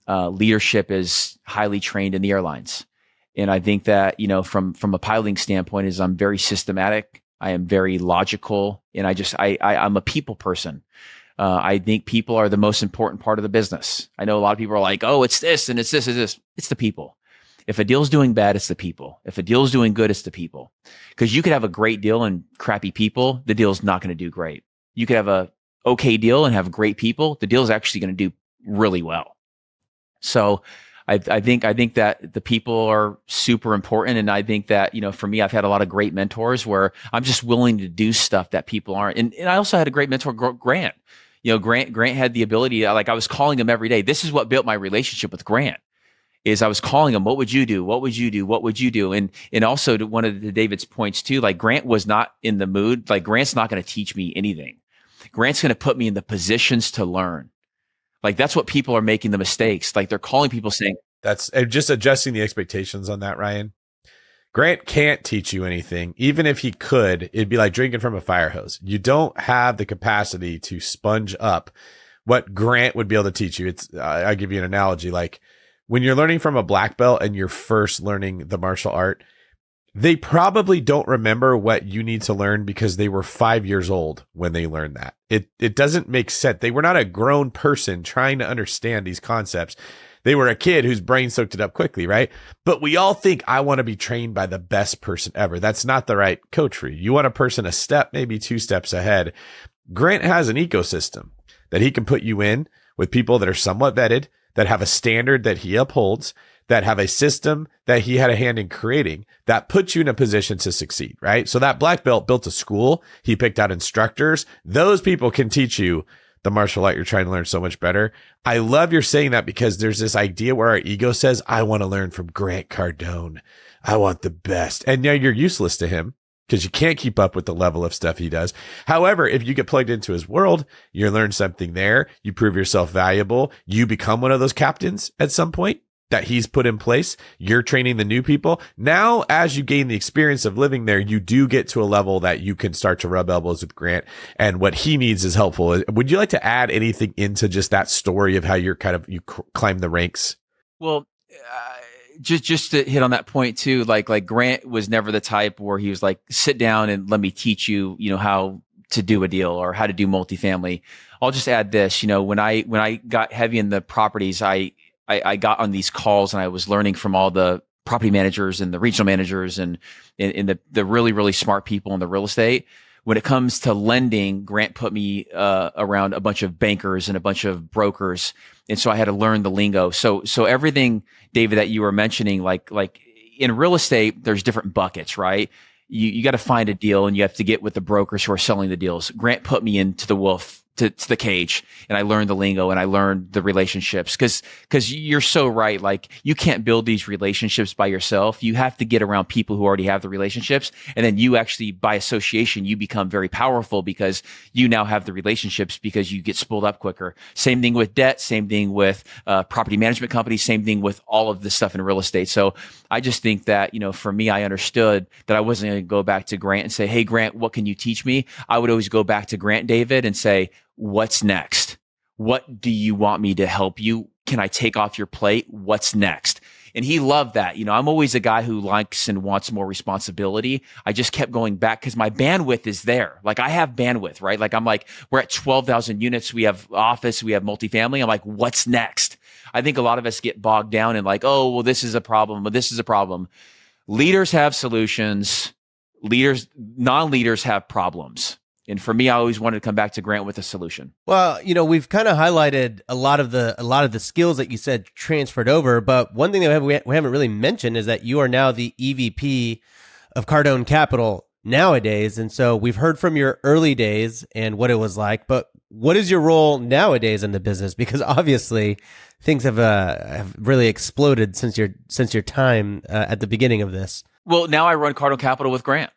Leadership is highly trained in the airlines. And I think that, from a piloting standpoint is I'm very systematic. I am very logical and I'm a people person. I think people are the most important part of the business. I know a lot of people are like, oh, it's this and it's this and this. It's the people. If a deal's doing bad, it's the people. If a deal's doing good, it's the people. Because you could have a great deal and crappy people, the deal's not going to do great. You could have a okay deal and have great people, the deal's actually going to do really well. So I think that the people are super important. And I think that, for me, I've had a lot of great mentors where I'm just willing to do stuff that people aren't. And I also had a great mentor, Grant. Grant had the ability, like I was calling him every day. This is what built my relationship with Grant. Is I was calling him, what would you do? What would you do? What would you do? And also to one of David's points too, like Grant was not in the mood. Like Grant's not going to teach me anything. Grant's going to put me in the positions to learn. Like that's what people are making the mistakes. Like they're calling people saying, that's just adjusting the expectations on that, Ryan. Grant can't teach you anything. Even if he could, it'd be like drinking from a fire hose. You don't have the capacity to sponge up what Grant would be able to teach you. I'll give you an analogy. Like when you're learning from a black belt and you're first learning the martial art, they probably don't remember what you need to learn because they were 5 years old when they learned that. It doesn't make sense. They were not a grown person trying to understand these concepts. They were a kid whose brain soaked it up quickly, right? But we all think I want to be trained by the best person ever. That's not the right coach for you. You want a person a step, maybe 2 steps ahead. Grant has an ecosystem that he can put you in with people that are somewhat vetted, that have a standard that he upholds, that have a system that he had a hand in creating that puts you in a position to succeed, right? So that black belt built a school. He picked out instructors. Those people can teach you the martial art you're trying to learn so much better. I love you're saying that because there's this idea where our ego says, I want to learn from Grant Cardone. I want the best. And now you're useless to him because you can't keep up with the level of stuff he does. However, if you get plugged into his world, you learn something there. You prove yourself valuable. You become one of those captains at some point that he's put in place. You're training the new people. Now, as you gain the experience of living there, you do get to a level that you can start to rub elbows with Grant, and what he needs is helpful. Would you like to add anything into just that story of how you climb the ranks? Well, just to hit on that point too, like Grant was never the type where he was like, sit down and let me teach you, how to do a deal or how to do multifamily. I'll just add this, when I got heavy in the properties, I got on these calls and I was learning from all the property managers and the regional managers and the really, really smart people in the real estate. When it comes to lending, Grant put me around a bunch of bankers and a bunch of brokers. And so I had to learn the lingo. So everything, David, that you were mentioning, like in real estate, there's different buckets, right? You got to find a deal and you have to get with the brokers who are selling the deals. Grant put me into the wolf. To the cage, and I learned the lingo and I learned the relationships because you're so right. Like you can't build these relationships by yourself. You have to get around people who already have the relationships. And then you actually, by association, you become very powerful because you now have the relationships because you get spooled up quicker. Same thing with debt, same thing with property management companies, same thing with all of this stuff in real estate. So I just think that, for me, I understood that I wasn't going to go back to Grant and say, hey, Grant, what can you teach me? I would always go back to Grant, David, and say, what's next? What do you want me to help you? Can I take off your plate? What's next? And he loved that. I'm always a guy who likes and wants more responsibility. I just kept going back because my bandwidth is there. Like I have bandwidth, right? Like I'm like, we're at 12,000 units. We have office, we have multifamily. I'm like, what's next? I think a lot of us get bogged down in like, oh, well, this is a problem. Well, this is a problem. Leaders have solutions. Non-leaders have problems. And for me, I always wanted to come back to Grant with a solution. Well, we've kind of highlighted a lot of the skills that you said transferred over, but one thing that we haven't really mentioned is that you are now the EVP of Cardone Capital nowadays. And so we've heard from your early days and what it was like, but what is your role nowadays in the business? Because obviously things have really exploded since your time at the beginning of this. Well, now I run Cardone Capital with Grant.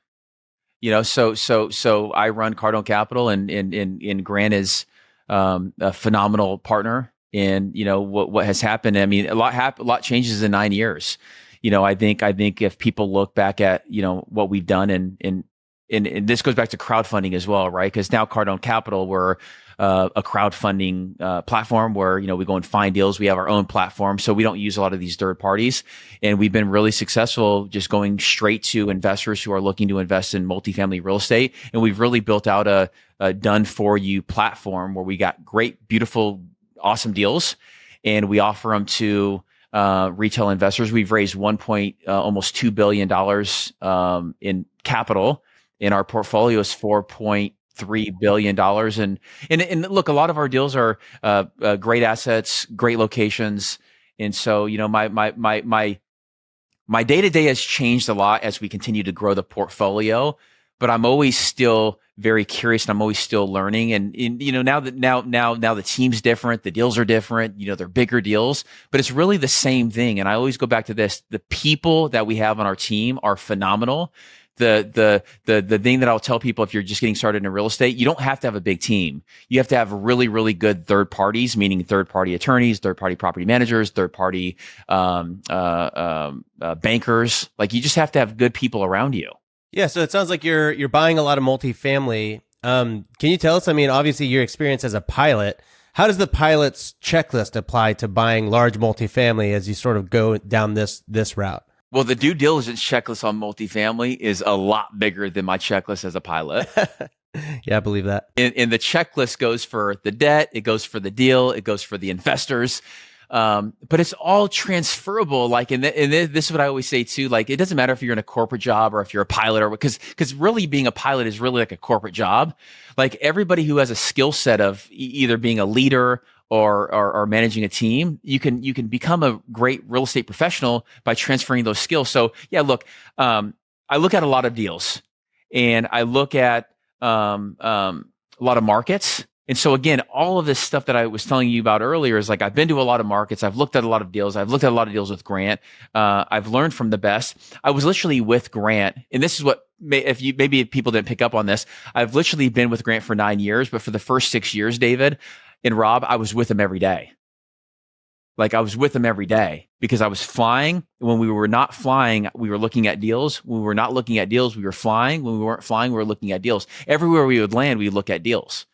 So I run Cardone Capital and Grant is a phenomenal partner. And what has happened, I mean, a lot changes in 9 years. I think if people look back at what we've done and this goes back to crowdfunding as well, right? Because now Cardone Capital, we're a crowdfunding platform where we go and find deals. We have our own platform, so we don't use a lot of these third parties, and we've been really successful just going straight to investors who are looking to invest in multifamily real estate. And we've really built out a done for you platform where we got great, beautiful, awesome deals, and we offer them to retail investors. We've raised almost $2 billion in capital. In our portfolio is $4.3 billion. And look, a lot of our deals are great assets, great locations. And so, my day-to-day has changed a lot as we continue to grow the portfolio, but I'm always still very curious and I'm always still learning. And now the team's different, the deals are different, they're bigger deals, but it's really the same thing. And I always go back to this. The people that we have on our team are phenomenal. The thing that I'll tell people, if you're just getting started in real estate, you don't have to have a big team. You have to have really, really good third parties, meaning third party attorneys, third party property managers, third party bankers. Like, you just have to have good people around you. Yeah. So it sounds like you're buying a lot of multifamily. Can you tell us, obviously your experience as a pilot, how does the pilot's checklist apply to buying large multifamily as you sort of go down this route? Well, the due diligence checklist on multifamily is a lot bigger than my checklist as a pilot. Yeah, I believe that. And the checklist goes for the debt, it goes for the deal, it goes for the investors. But it's all transferable. Like, and this is what I always say too. Like, it doesn't matter if you're in a corporate job or if you're a pilot, or because really being a pilot is really like a corporate job. Like, everybody who has a skill set of either being a leader or managing a team, you can become a great real estate professional by transferring those skills. So yeah, look, I look at a lot of deals, and I look at a lot of markets. And so again, all of this stuff that I was telling you about earlier is like, I've been to a lot of markets. I've looked at a lot of deals. I've looked at a lot of deals with Grant. I've learned from the best. I was literally with Grant, and this is what, maybe people didn't pick up on this. I've literally been with Grant for 9 years, but for the first 6 years, David and Rob, I was with him every day. Like, I was with him every day because I was flying. When we were not flying, we were looking at deals. When we were not looking at deals, we were flying. When we weren't flying, we were looking at deals. Everywhere we would land, we would look at deals.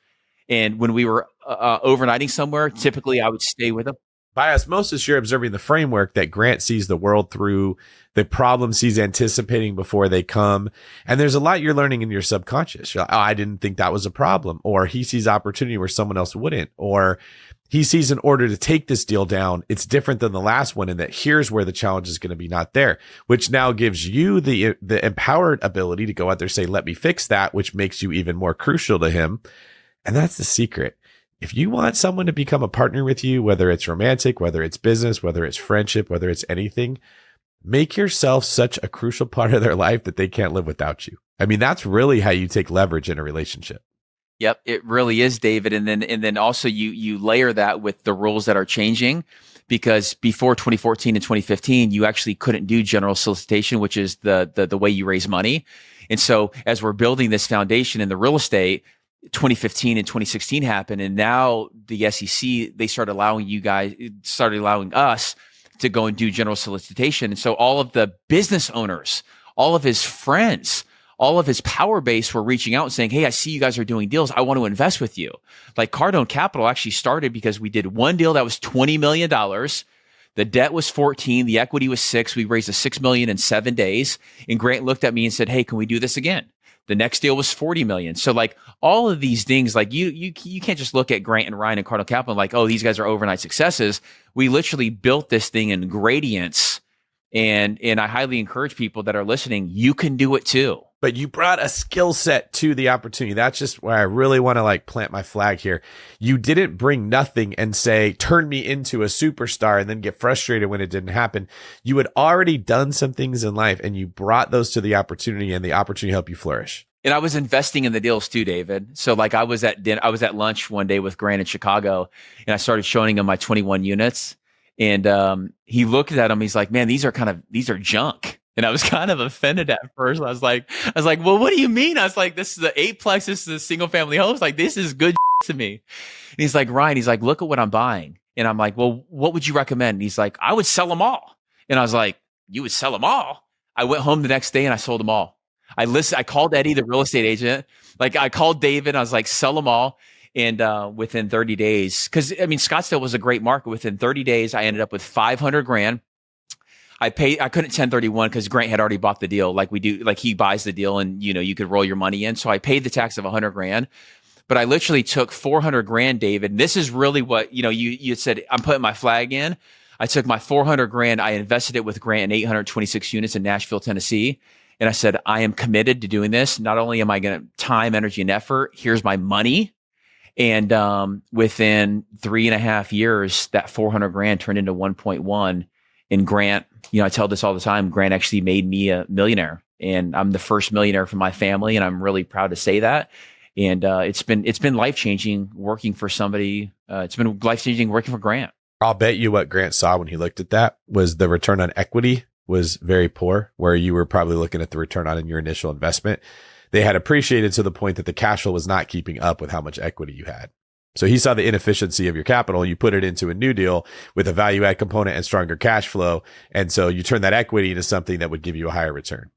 And when we were overnighting somewhere, typically I would stay with them. By osmosis, you're observing the framework that Grant sees the world through, the problems he's anticipating before they come. And there's a lot you're learning in your subconscious. You're like, oh, I didn't think that was a problem. Or he sees opportunity where someone else wouldn't. Or he sees in order to take this deal down, it's different than the last one, and that here's where the challenge is going to be, not there, which now gives you the empowered ability to go out there and say, let me fix that, which makes you even more crucial to him. And that's the secret. If you want someone to become a partner with you, whether it's romantic, whether it's business, whether it's friendship, whether it's anything, make yourself such a crucial part of their life that they can't live without you. I mean, that's really how you take leverage in a relationship. Yep, it really is, David. And then also you layer that with the rules that are changing, because before 2014 and 2015, you actually couldn't do general solicitation, which is the way you raise money. And so as we're building this foundation in the real estate, 2015 and 2016 happened, and now the SEC, they started allowing us to go and do general solicitation. And so all of the business owners, all of his friends, all of his power base were reaching out and saying, hey, I see you guys are doing deals. I want to invest with you. Like, Cardone Capital actually started because we did one deal that was $20 million. The debt was 14, the equity was 6. We raised a $6 million in 7 days. And Grant looked at me and said, hey, can we do this again? The next deal was 40 million. So like, all of these things, like you can't just look at Grant and Ryan and Cardone Capital like, oh, these guys are overnight successes. We literally built this thing in gradients. And I highly encourage people that are listening, you can do it too. But you brought a skill set to the opportunity. That's just where I really want to like plant my flag here. You didn't bring nothing and say, turn me into a superstar, and then get frustrated when it didn't happen. You had already done some things in life, and you brought those to the opportunity, and the opportunity helped you flourish. And I was investing in the deals too, David. So like, I was at lunch one day with Grant in Chicago, and I started showing him my 21 units. And he looked at them. He's like, man, these are junk. And I was kind of offended at first. I was like, well, what do you mean? I was like, this is an 8-plex. This is a single family home. Like, this is good to me. And he's like, Ryan, he's like, look at what I'm buying. And I'm like, well, what would you recommend? And he's like, I would sell them all. And I was like, you would sell them all? I went home the next day and I sold them all. I called Eddie, the real estate agent. Like, I called David. I was like, sell them all. And within 30 days, because I mean, Scottsdale was a great market. Within 30 days, I ended up with $500,000. I couldn't 1031 because Grant had already bought the deal. Like we do, like he buys the deal and you could roll your money in. So I paid the tax of $100,000, but I literally took $400,000, David. And this is really what, you said, I'm putting my flag in. I took my 400 grand, I invested it with Grant in 826 units in Nashville, Tennessee. And I said, I am committed to doing this. Not only am I going to time, energy, and effort, here's my money. And within 3.5 years, that 400 grand turned into 1.1. And Grant, I tell this all the time, Grant actually made me a millionaire. And I'm the first millionaire from my family. And I'm really proud to say that. And it's been life-changing working for somebody. It's been life-changing working for Grant. I'll bet you what Grant saw when he looked at that was the return on equity was very poor, where you were probably looking at the return on your initial investment. They had appreciated to the point that the cash flow was not keeping up with how much equity you had. So he saw the inefficiency of your capital. You put it into a new deal with a value add component and stronger cash flow. And so you turn that equity into something that would give you a higher return.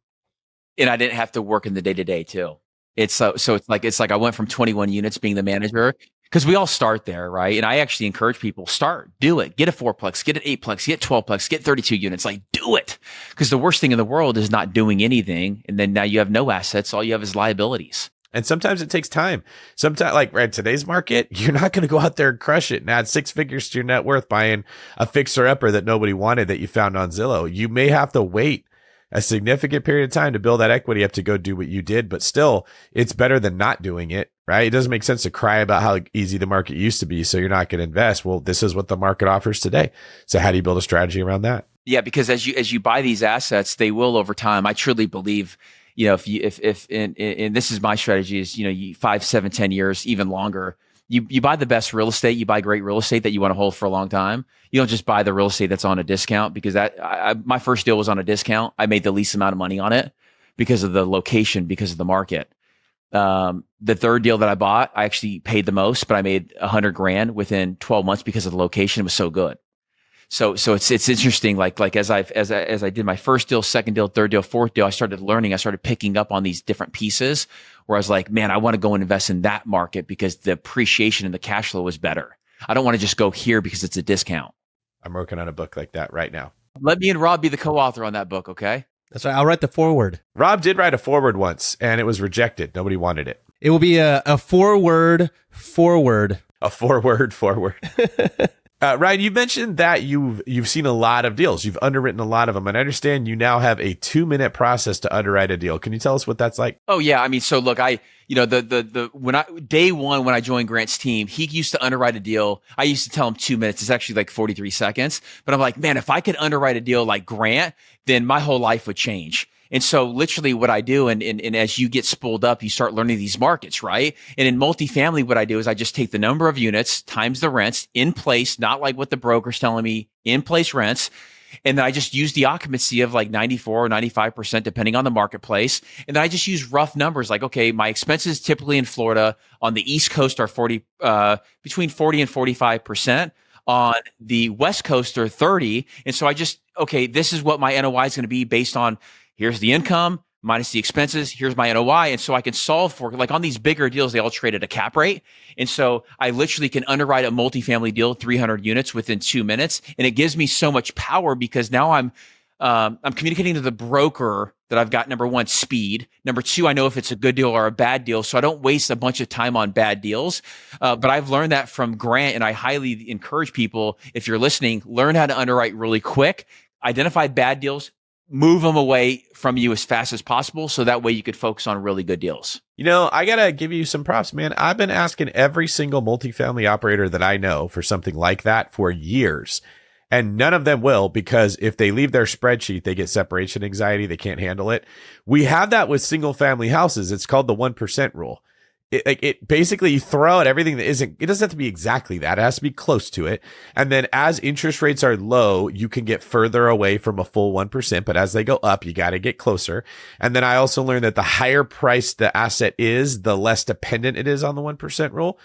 And I didn't have to work in the day-to-day too. It's like I went from 21 units being the manager, because we all start there, right? And I actually encourage people, start, do it, get a 4-plex, get an 8-plex, get 12-plex, get 32 units, like do it. Because the worst thing in the world is not doing anything. And then now you have no assets. All you have is liabilities. And sometimes it takes time. Sometimes, like right, today's market, you're not going to go out there and crush it and add 6 figures to your net worth buying a fixer-upper that nobody wanted that you found on Zillow. You may have to wait a significant period of time to build that equity up to go do what you did, but still, it's better than not doing it, right? It doesn't make sense to cry about how easy the market used to be, so you're not going to invest. Well, this is what the market offers today. So how do you build a strategy around that? Yeah, because as you buy these assets, they will over time. I truly believe, if this is my strategy is, 5, 7, 10 years, even longer. You buy the best real estate, you buy great real estate that you want to hold for a long time. You don't just buy the real estate that's on a discount, because my first deal was on a discount. I made the least amount of money on it because of the location, because of the market. The third deal that I bought, I actually paid the most, but I made 100 grand within 12 months because of the location. It was so good. So it's interesting. Like as I did my first deal, second deal, third deal, fourth deal, I started learning. I started picking up on these different pieces where I was like, man, I want to go and invest in that market because the appreciation and the cash flow is better. I don't want to just go here because it's a discount. I'm working on a book like that right now. Let me and Rob be the co-author on that book, okay? That's right. I'll write the foreword. Rob did write a foreword once, and it was rejected. Nobody wanted it. It will be a 4-word forward. A 4-word forward. Ryan, you mentioned that you've seen a lot of deals. You've underwritten a lot of them. And I understand you now have a 2-minute process to underwrite a deal. Can you tell us what that's like? Oh, yeah. I mean, so look, day one, when I joined Grant's team, he used to underwrite a deal. I used to tell him 2 minutes. It's actually like 43 seconds. But I'm like, man, if I could underwrite a deal like Grant, then my whole life would change. And so literally what I do, and as you get spooled up, you start learning these markets, right? And in multifamily, what I do is I just take the number of units times the rents in place, not like what the broker's telling me, in place rents. And then I just use the occupancy of like 94 or 95%, depending on the marketplace. And then I just use rough numbers like, okay, my expenses typically in Florida on the East Coast are between 40 and 45%. On the West Coast are 30. And so this is what my NOI is going to be based on. Here's the income minus the expenses. Here's my NOI. And so I can solve for, like on these bigger deals, they all trade at a cap rate. And so I literally can underwrite a multifamily deal, 300 units within 2 minutes. And it gives me so much power because now I'm communicating to the broker that I've got, number one, speed. Number two, I know if it's a good deal or a bad deal. So I don't waste a bunch of time on bad deals. But I've learned that from Grant, and I highly encourage people, if you're listening, learn how to underwrite really quick, identify bad deals, move them away from you as fast as possible. So that way you could focus on really good deals. I got to give you some props, man. I've been asking every single multifamily operator that I know for something like that for years. And none of them will, because if they leave their spreadsheet, they get separation anxiety. They can't handle it. We have that with single family houses. It's called the 1% rule. It basically, you throw out everything that isn't, it doesn't have to be exactly that. It has to be close to it. And then as interest rates are low, you can get further away from a full 1%. But as they go up, you got to get closer. And then I also learned that the higher price the asset is, the less dependent it is on the 1% rule.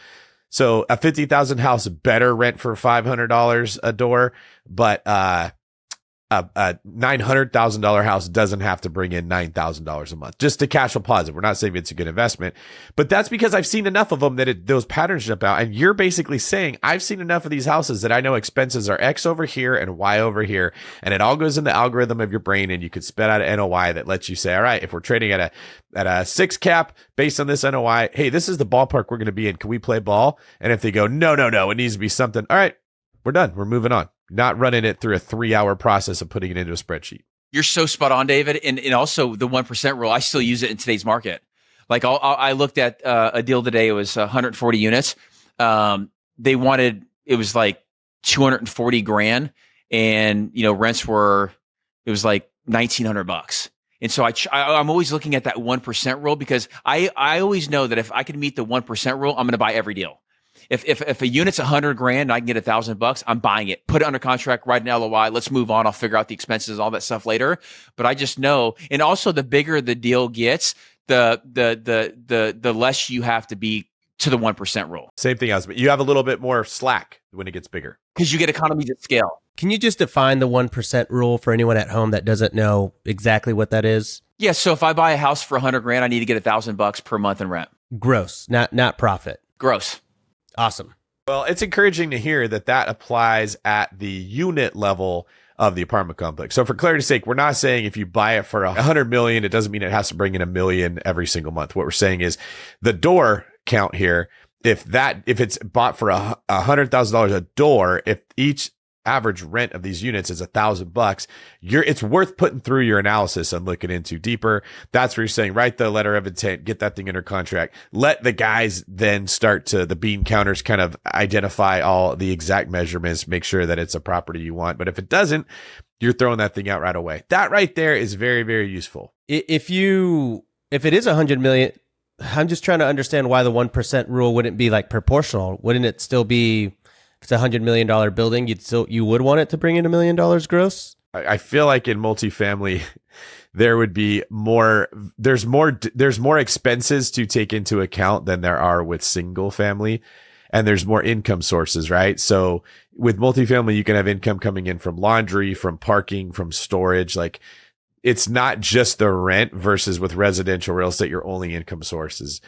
So a 50,000 house better rent for $500 a door, but a $900,000 house doesn't have to bring in $9,000 a month just to cash flow positive. We're not saying it's a good investment, but that's because I've seen enough of them that those patterns jump out. And you're basically saying, I've seen enough of these houses that I know expenses are X over here and Y over here. And it all goes in the algorithm of your brain, and you could spit out an NOI that lets you say, all right, if we're trading at a 6 cap based on this NOI, hey, this is the ballpark we're going to be in. Can we play ball? And if they go, no, it needs to be something. All right, we're done. We're moving on. Not running it through a 3-hour process of putting it into a spreadsheet. You're so spot on, David. And also the 1% rule, I still use it in today's market. Like I looked at a deal today. It was 140 units. They wanted, it was like 240 grand, and rents were, it was like $1,900. And so I'm always looking at that 1% rule, because I always know that if I can meet the 1% rule, I'm going to buy every deal. If a unit's 100 grand and I can get $1,000, I'm buying it. Put it under contract, write an LOI. Let's move on. I'll figure out the expenses, all that stuff later. But I just know, and also the bigger the deal gets, the less you have to be to the 1% rule. Same thing as, but you have a little bit more slack when it gets bigger, because you get economies of scale. Can you just define the 1% rule for anyone at home that doesn't know exactly what that is? Yeah. So if I buy a house for 100 grand, I need to get $1,000 per month in rent. Gross, not profit. Gross. Awesome. Well, it's encouraging to hear that applies at the unit level of the apartment complex. So for clarity's sake, we're not saying if you buy it for $100 million, it doesn't mean it has to bring in $1 million every single month. What we're saying is the door count here. If it's bought for $100,000 a door, if each average rent of these units is $1,000, it's worth putting through your analysis and looking into deeper. That's where you're saying, write the letter of intent, get that thing under contract. Let the guys then start to, the bean counters, kind of identify all the exact measurements, make sure that it's a property you want. But if it doesn't, you're throwing that thing out right away. That right there is very, very useful. If it is 100 million, I'm just trying to understand why the 1% rule wouldn't be like proportional. Wouldn't it still be, if it's $100 million building, you would want it to bring in $1 million gross? I feel like in multifamily, there would be there's more expenses to take into account than there are with single family, and there's more income sources, right? So with multifamily, you can have income coming in from laundry, from parking, from storage. Like, it's not just the rent, versus with residential real estate, your only income sources.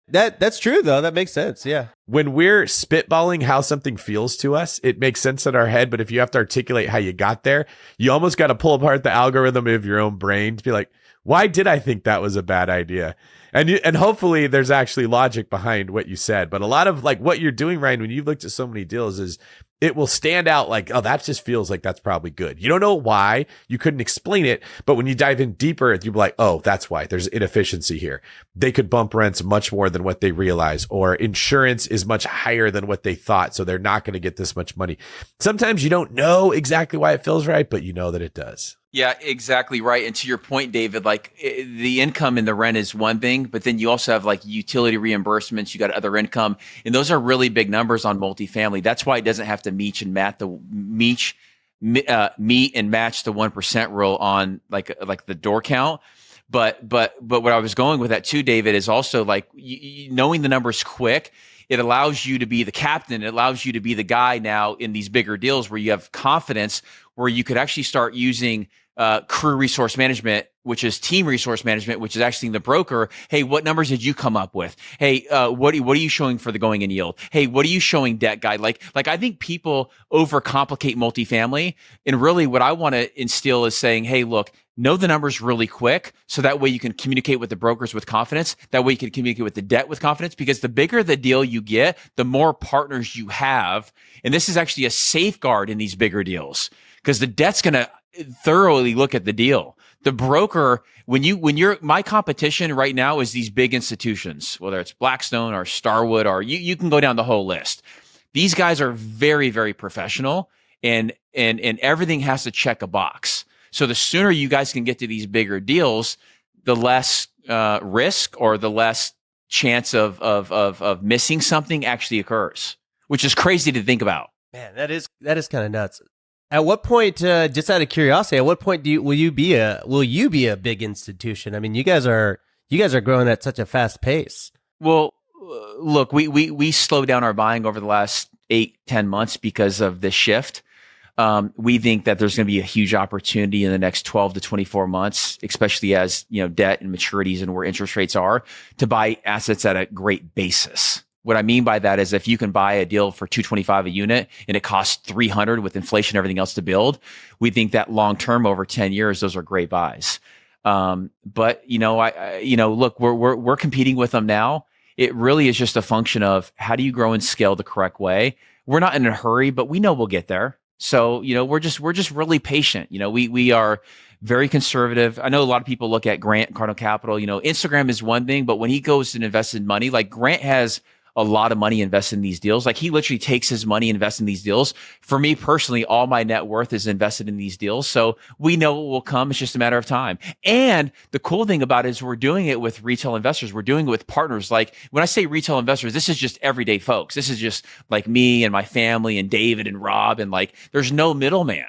That's true though. That makes sense. Yeah. When we're spitballing how something feels to us, it makes sense in our head. But if you have to articulate how you got there, you almost got to pull apart the algorithm of your own brain to be like, why did I think that was a bad idea? And hopefully there's actually logic behind what you said. But a lot of like what you're doing, Ryan, when you've looked at so many deals, is it will stand out like, oh, that just feels like that's probably good. You don't know why, you couldn't explain it, but when you dive in deeper, you'll be like, oh, that's why there's inefficiency here. They could bump rents much more than what they realize, or insurance is much higher than what they thought, so they're not going to get this much money. Sometimes you don't know exactly why it feels right, but you know that it does. Yeah, exactly right. And to your point, David, like the income and the rent is one thing, but then you also have like utility reimbursements, you got other income, and those are really big numbers on multifamily. That's why it doesn't have to meet and match the 1% rule on like the door count. But what I was going with that too, David, is also like knowing the numbers quick. It allows you to be the captain. It allows you to be the guy now in these bigger deals where you have confidence, where you could actually start using crew resource management, which is team resource management, which is actually the broker. Hey, what numbers did you come up with? Hey, what are you showing for the going in yield? Hey, what are you showing debt guide? Like I think people overcomplicate multifamily, and really what I want to instill is saying, hey, look, know the numbers really quick, so that way you can communicate with the brokers with confidence. That way you can communicate with the debt with confidence, because the bigger the deal you get, the more partners you have. And this is actually a safeguard in these bigger deals, because the debt's going to thoroughly look at the deal. The broker, my competition right now is these big institutions, whether it's Blackstone or Starwood, or you can go down the whole list. These guys are very, very professional, and everything has to check a box. So the sooner you guys can get to these bigger deals, the less risk or the less chance of missing something actually occurs, which is crazy to think about. Man, that is kind of nuts. At what point, just out of curiosity, at what point will you be a big institution? I mean, you guys are growing at such a fast pace. Well, look, we slowed down our buying over the last 8-10 months because of this shift. We think that there's going to be a huge opportunity in the next 12 to 24 months, especially as debt and maturities and where interest rates are, to buy assets at a great basis. What I mean by that is if you can buy a deal for $225 a unit and it costs $300 with inflation and everything else to build, we think that long term over 10 years, those are great buys. But look, we're competing with them now. It really is just a function of how do you grow and scale the correct way, we're not in a hurry, but we know we'll get there. So, we're just really patient. We are very conservative. I know a lot of people look at Grant Cardone Capital. Instagram is one thing, but when he goes and invests in money, like Grant has a lot of money invested in these deals. Like he literally takes his money, invests in these deals. For me personally, all my net worth is invested in these deals. So we know what will come. It's just a matter of time. And the cool thing about it is we're doing it with retail investors. We're doing it with partners. Like when I say retail investors, this is just everyday folks. This is just like me and my family and David and Rob, and like there's no middleman.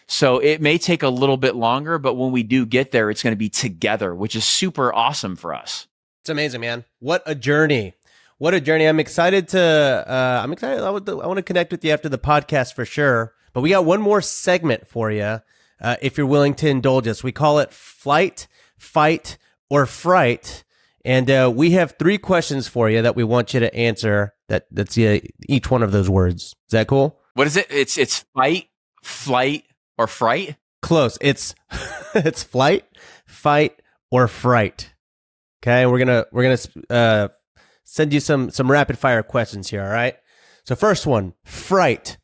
So it may take a little bit longer, but when we do get there, it's going to be together, which is super awesome for us. It's amazing, man. What a journey. What a journey. I'm excited to, I want to connect with you after the podcast for sure. But we got one more segment for you, if you're willing to indulge us. We call it Flight, Fight, or Fright. And we have 3 questions for you that we want you to answer. That's each one of those words. Is that cool? What is it? It's fight, flight, or fright? Close. It's it's flight, fight, or fright. Okay, we're gonna send you some rapid fire questions here. All right. So first one, fright.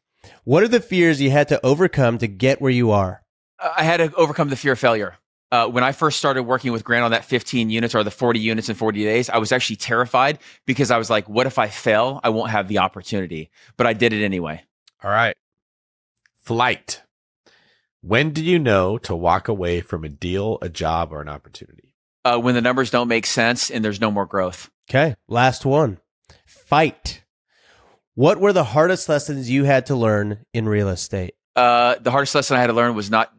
What are the fears you had to overcome to get where you are? I had to overcome the fear of failure. When I first started working with Grant on that 15 units or the 40 units in 40 days, I was actually terrified because I was like, what if I fail? I won't have the opportunity. But I did it anyway. All right. Flight. When do you know to walk away from a deal, a job, or an opportunity? When the numbers don't make sense and there's no more growth. Okay. Last one. Fight. What were the hardest lessons you had to learn in real estate? The hardest lesson I had to learn was not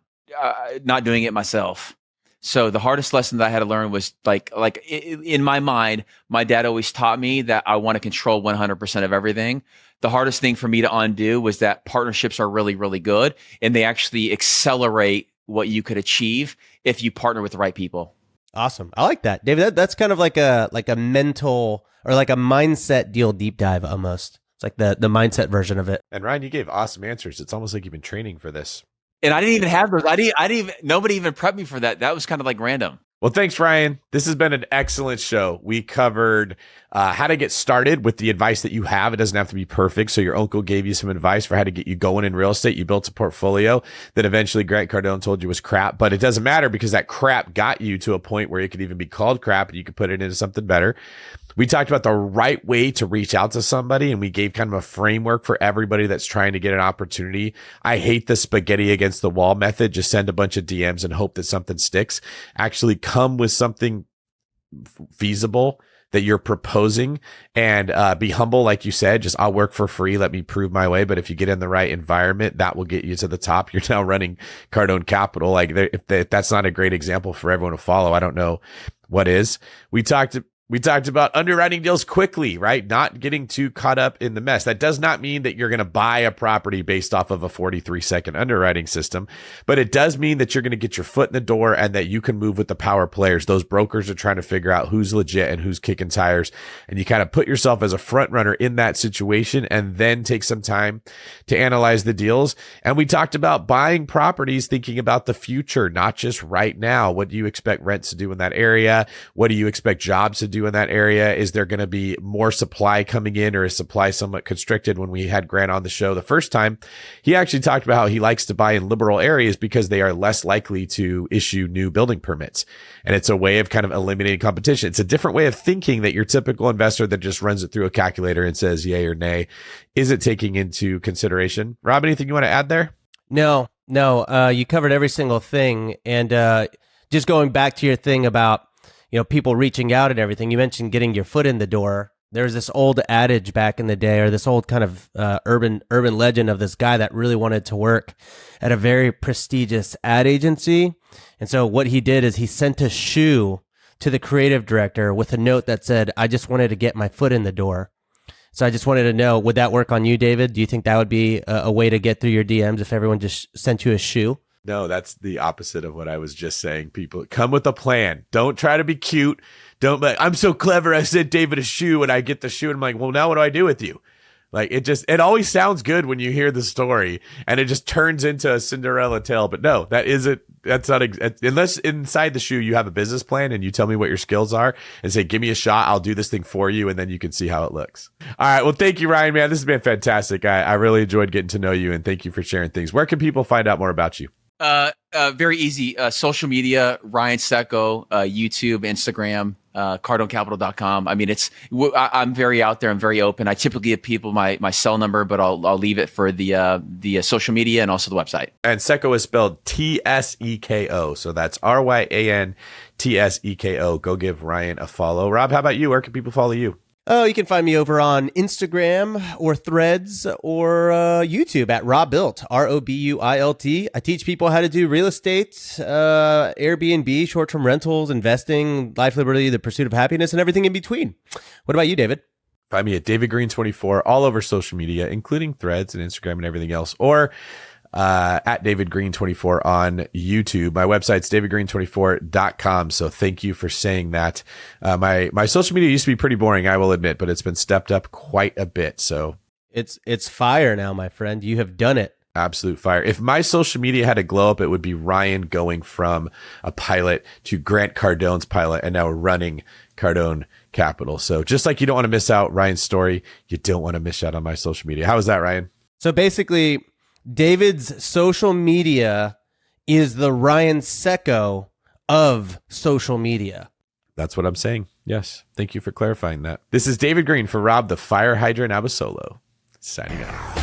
doing it myself. So the hardest lesson that I had to learn was like in my mind, my dad always taught me that I want to control 100% of everything. The hardest thing for me to undo was that partnerships are really, really good, and they actually accelerate what you could achieve if you partner with the right people. Awesome. I like that. David, that's kind of like a mental or like a mindset deal deep dive almost. It's like the mindset version of it. And Ryan, you gave awesome answers. It's almost like you've been training for this. And I didn't even have those. Nobody even prepped me for that. That was kind of like random. Well, thanks, Ryan. This has been an excellent show. We covered how to get started with the advice that you have. It doesn't have to be perfect. So your uncle gave you some advice for how to get you going in real estate. You built a portfolio that eventually Grant Cardone told you was crap, but it doesn't matter because that crap got you to a point where it could even be called crap and you could put it into something better. We talked about the right way to reach out to somebody, and we gave kind of a framework for everybody that's trying to get an opportunity. I hate the spaghetti against the wall method. Just send a bunch of DMs and hope that something sticks. Actually come with something feasible that you're proposing and be humble. Like you said, just I'll work for free. Let me prove my way. But if you get in the right environment, that will get you to the top. You're now running Cardone Capital. Like if that's not a great example for everyone to follow, I don't know what is. We talked about underwriting deals quickly, right? Not getting too caught up in the mess. That does not mean that you're going to buy a property based off of a 43-second underwriting system, but it does mean that you're going to get your foot in the door and that you can move with the power players. Those brokers are trying to figure out who's legit and who's kicking tires. And you kind of put yourself as a front runner in that situation and then take some time to analyze the deals. And we talked about buying properties, thinking about the future, not just right now. What do you expect rents to do in that area? What do you expect jobs to do in that area? Is there going to be more supply coming in, or is supply somewhat constricted? When we had Grant on the show the first time, he actually talked about how he likes to buy in liberal areas because they are less likely to issue new building permits. And it's a way of kind of eliminating competition. It's a different way of thinking that your typical investor that just runs it through a calculator and says yay or nay isn't taking into consideration. Rob, anything you want to add there? No. You covered every single thing. And just going back to your thing about people reaching out and everything. You mentioned getting your foot in the door. There's this old adage back in the day, or this old kind of urban legend of this guy that really wanted to work at a very prestigious ad agency. And so what he did is he sent a shoe to the creative director with a note that said, I just wanted to get my foot in the door. So I just wanted to know, would that work on you, David? Do you think that would be a way to get through your DMs if everyone just sent you a shoe? No, that's the opposite of what I was just saying. People come with a plan. Don't try to be cute. I'm so clever. I sent David a shoe and I get the shoe. And I'm like, well, now what do I do with you? Like it always sounds good when you hear the story and it just turns into a Cinderella tale. But no, that's not, unless inside the shoe you have a business plan and you tell me what your skills are and say, give me a shot, I'll do this thing for you. And then you can see how it looks. All right. Well, thank you, Ryan, man. This has been fantastic. I really enjoyed getting to know you, and thank you for sharing things. Where can people find out more about you? Very easy. Social media, Ryan Tseko, YouTube, Instagram, CardoneCapital.com. I mean, I'm very out there. I'm very open. I typically give people my cell number, but I'll leave it for the social media and also the website. And Tseko is spelled Tseko. So that's RyanTseko. Go give Ryan a follow. Rob, how about you? Where can people follow you? Oh, you can find me over on Instagram or Threads or YouTube at Robuilt, ROBUILT. I teach people how to do real estate, Airbnb, short-term rentals, investing, life, liberty, the pursuit of happiness, and everything in between. What about you, David? Find me at David Green 24 all over social media, including Threads and Instagram and everything else, or at David Green 24 on YouTube. My website's davidgreen24.com. So thank you for saying that. My social media used to be pretty boring, I will admit, but it's been stepped up quite a bit. So it's fire now, my friend. You have done it. Absolute fire. If my social media had a glow up, it would be Ryan going from a pilot to Grant Cardone's pilot and now running Cardone Capital. So just like you don't want to miss out Ryan's story, you don't want to miss out on my social media. How is that, Ryan? So basically, David's social media is the Ryan Tseko of social media. That's what I'm saying. Yes. Thank you for clarifying that. This is David Green for Rob the Fire Hydrant Abasolo, signing out.